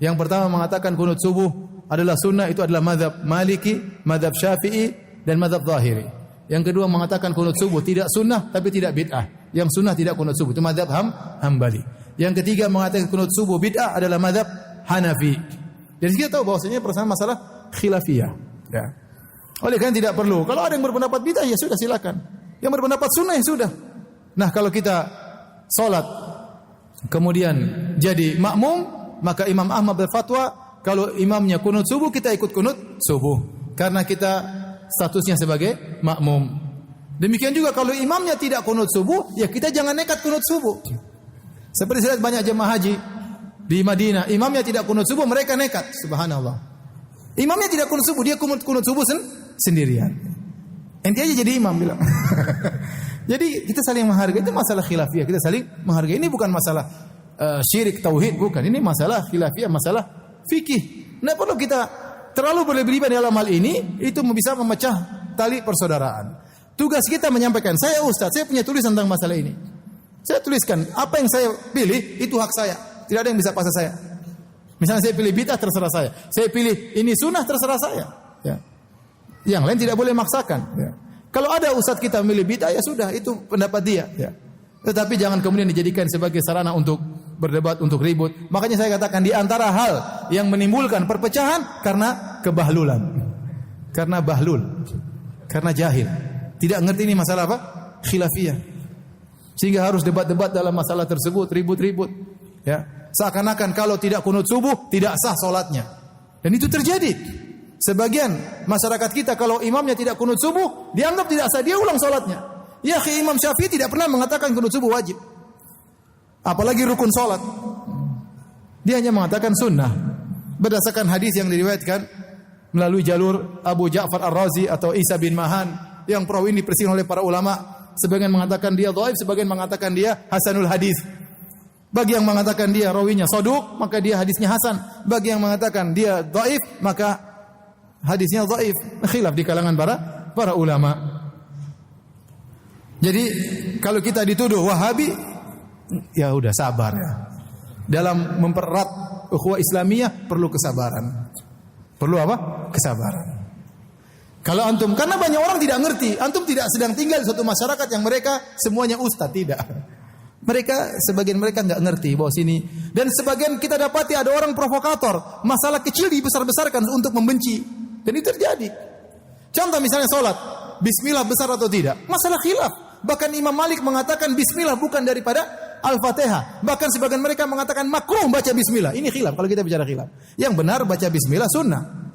Yang pertama mengatakan kunut subuh adalah sunnah, itu adalah mazhab Maliki, mazhab Syafi'i dan mazhab Zahiri. Yang kedua mengatakan kunut subuh tidak sunnah tapi tidak bid'ah. Yang sunnah tidak kunut subuh, itu mazhab Hambali. Yang ketiga mengatakan kunut subuh bid'ah adalah mazhab Hanafi. Jadi kita tahu bahwasanya persoalan masalah khilafiyah. Ya. Oleh karena tidak perlu. Kalau ada yang berpendapat bid'ah ya sudah silakan. Yang berpendapat sunnah ya sudah. Nah, kalau kita salat kemudian jadi makmum, maka Imam Ahmad berfatwa kalau imamnya kunut subuh, kita ikut kunut subuh. Karena kita statusnya sebagai makmum. Demikian juga kalau imamnya tidak kunut subuh, ya kita jangan nekat kunut subuh. Seperti saya lihat banyak jemaah haji di Madinah, imamnya tidak kunut subuh, mereka nekat. Subhanallah. Imamnya tidak kunut subuh, dia kunut subuh sendirian. Ente aja jadi imam bilang. Jadi kita saling menghargai, itu masalah khilafiyah. Kita saling menghargai. Ini bukan masalah syirik tauhid, bukan. Ini masalah khilafiyah, masalah fikih. Nah, perlu kita terlalu berlebihan dalam hal ini, itu bisa memecah tali persaudaraan. Tugas kita menyampaikan, saya ustaz, saya punya tulis tentang masalah ini. Saya tuliskan, apa yang saya pilih itu hak saya. Tidak ada yang bisa paksa saya. Misalnya saya pilih bid'ah, terserah saya. Saya pilih ini sunnah, terserah saya. Ya. Yang lain tidak boleh maksakan. Ya. Kalau ada ustaz kita memilih bid'ah, ya sudah, itu pendapat dia. Ya. Tetapi jangan kemudian dijadikan sebagai sarana untuk berdebat, untuk ribut. Makanya saya katakan di antara hal yang menimbulkan perpecahan karena kebahlulan. Karena bahlul. Karena jahil. Tidak ngerti ini masalah apa? Khilafiyah. Sehingga harus debat-debat dalam masalah tersebut, ribut-ribut. Ya. Seakan-akan kalau tidak kunut subuh, tidak sah solatnya. Dan itu terjadi. Sebagian masyarakat kita kalau imamnya tidak kunut subuh, dianggap tidak sah, dia ulang solatnya. Ya, Imam Syafi'i tidak pernah mengatakan kunut subuh wajib. Apalagi rukun solat. Dia hanya mengatakan sunnah. Berdasarkan hadis yang diriwayatkan melalui jalur Abu Ja'far Ar-Razi atau Isa bin Mahan, yang perawi ini dipersinggung oleh para ulama. Sebagian mengatakan dia dhaif, sebagian mengatakan dia hasanul hadis. Bagi yang mengatakan dia rawinya saduq, maka dia hadisnya hasan. Bagi yang mengatakan dia dhaif, maka hadisnya dhaif. Khilaf di kalangan para ulama. Jadi kalau kita dituduh Wahabi, ya udah sabar ya. Dalam mempererat ukhuwah Islamiyah perlu kesabaran. Perlu apa? Kesabaran. Kalau antum, karena banyak orang tidak ngerti, antum tidak sedang tinggal di suatu masyarakat yang mereka semuanya ustaz, tidak. Sebagian mereka enggak ngerti bahwa sini, dan sebagian kita dapati ada orang provokator, masalah kecil dibesar-besarkan untuk membenci, dan itu terjadi. Contoh misalnya salat, bismillah besar atau tidak? Masalah khilaf. Bahkan Imam Malik mengatakan bismillah bukan daripada Al-Fatihah. Bahkan sebagian mereka mengatakan makruh baca bismillah. Ini khilaf kalau kita bicara khilaf. Yang benar baca bismillah sunnah.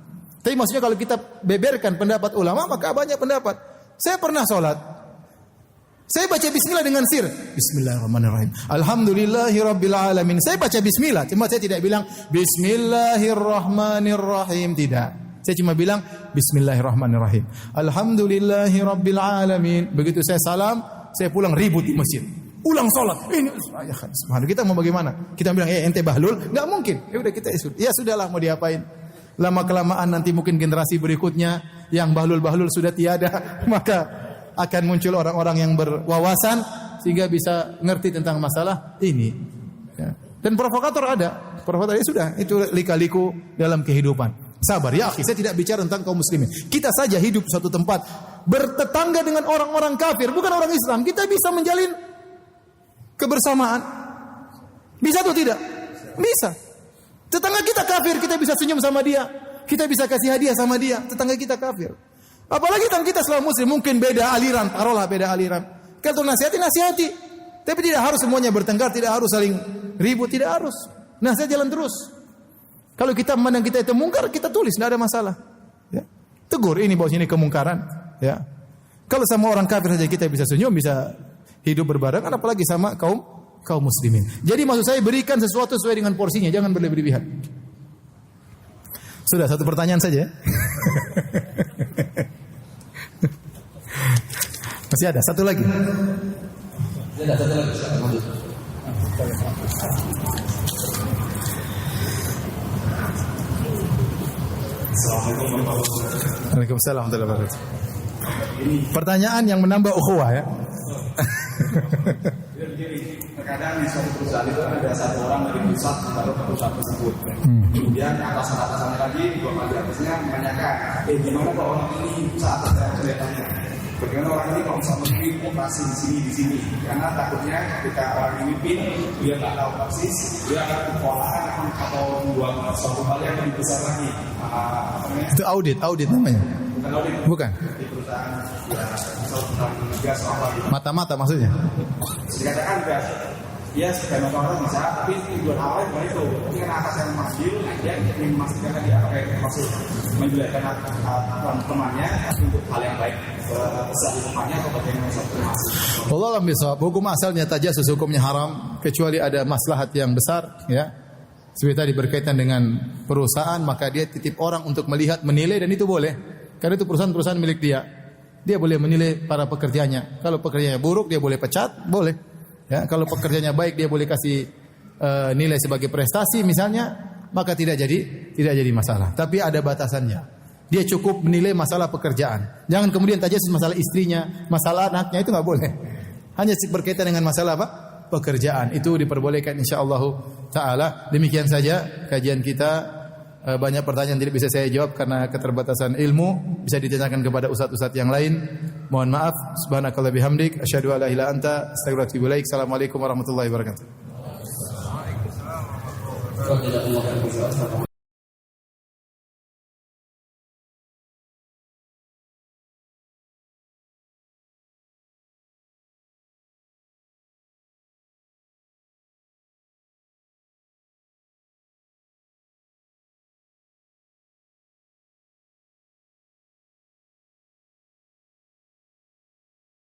Tapi maksudnya kalau kita beberkan pendapat ulama, maka banyak pendapat. Saya pernah sholat, saya baca bismillah dengan sir. Bismillahirrahmanirrahim. Alhamdulillahirabbil alamin. Saya baca bismillah, cuma saya tidak bilang bismillahirrahmanirrahim, tidak. Saya cuma bilang bismillahirrahmanirrahim. Alhamdulillahirabbil alamin. Begitu saya salam, saya pulang ribut di masjid. Ulang sholat. Ini subhanallah, kita mau bagaimana? Kita bilang ente bahlul? Enggak mungkin. Ya udah kita ya sudahlah, mau diapain? Lama kelamaan nanti mungkin generasi berikutnya yang bahlul-bahlul sudah tiada, maka akan muncul orang-orang yang berwawasan sehingga bisa ngerti tentang masalah ini. Ya. Dan provokator ada, provokator ya sudah, itu lika-liku dalam kehidupan. Sabar ya akhi, saya tidak bicara tentang kaum muslimin. Kita saja hidup di suatu tempat bertetangga dengan orang-orang kafir, bukan orang Islam. Kita bisa menjalin kebersamaan. Bisa atau tidak? Bisa. Tetangga kita kafir, kita bisa senyum sama dia. Kita bisa kasih hadiah sama dia. Tetangga kita kafir. Apalagi tetangga kita selama muslim, mungkin beda aliran, taruhlah beda aliran. Kalau nasihati. Tapi tidak harus semuanya bertengkar, tidak harus saling ribut, tidak harus. Nasihat jalan terus. Kalau kita memandang kita itu mungkar, kita tulis, tidak ada masalah. Ya. Tegur, ini bahwa ini kemungkaran. Ya. Kalau sama orang kafir saja kita bisa senyum, bisa hidup berbarengan, apalagi sama kaum muslimin. Jadi maksud saya berikan sesuatu sesuai dengan porsinya, jangan berlebihan. Sudah, satu pertanyaan saja. Masih ada satu lagi. Ada satu lagi. Assalamualaikum warahmatullahi wabarakatuh. Waalaikumsalam warahmatullahi wabarakatuh. Pertanyaan yang menambah ukhuwah ya. Terkadang di suatu perusahaan itu ada satu orang dari pusat taruh ke perusahaan tersebut. Kemudian atasan-atasannya lagi, dua kali atasnya menanyakan, gimana kalau orang ini pusat atas ceritanya? Bagaimana orang ini kalau misalnya memimpin operasi di sini? Karena takutnya ketika orang ini pin, dia nggak tahu persis, dia akan kewalahan atau membuat suatu hal yang lebih besar lagi. Itu audit namanya. Bukan audit. Bukan. Di perusahaan, ya, perusahaan gas apa gitu. Mata-mata maksudnya. Dikatakan gas. Ya, sudah nonton bisa, tapi tujuan awalnya bukan itu. Tapi karena atas yang masjid, dia ingin memastikan dia pakai maksud menjelaskan teman-temannya untuk hal yang baik besar di temannya atau bagaimana satu masjid. Allah alam bisawab. Hukum asalnya tajasus, hukumnya haram kecuali ada maslahat yang besar, ya. Seperti tadi berkaitan dengan perusahaan, maka dia titip orang untuk melihat, menilai, dan itu boleh. Karena itu perusahaan-perusahaan milik dia. Dia boleh menilai para pekerjanya. Kalau pekerjaannya buruk dia boleh pecat, boleh. Ya, kalau pekerjaannya baik dia boleh kasih nilai sebagai prestasi misalnya, maka tidak jadi masalah. Tapi ada batasannya. Dia cukup menilai masalah pekerjaan. Jangan kemudian tajassus masalah istrinya, masalah anaknya, itu enggak boleh. Hanya berkaitan dengan masalah apa? Pekerjaan. Itu diperbolehkan insyaallah taala. Demikian saja kajian kita. Banyak pertanyaan tidak bisa saya jawab karena keterbatasan ilmu, bisa ditanyakan kepada ustaz-ustaz yang lain. Mohon maaf. Subhanakallah bihamdik asyhadu an la ilaha illa anta astaghfiruka wa atubu ilaik. Assalamualaikum warahmatullahi wabarakatuh.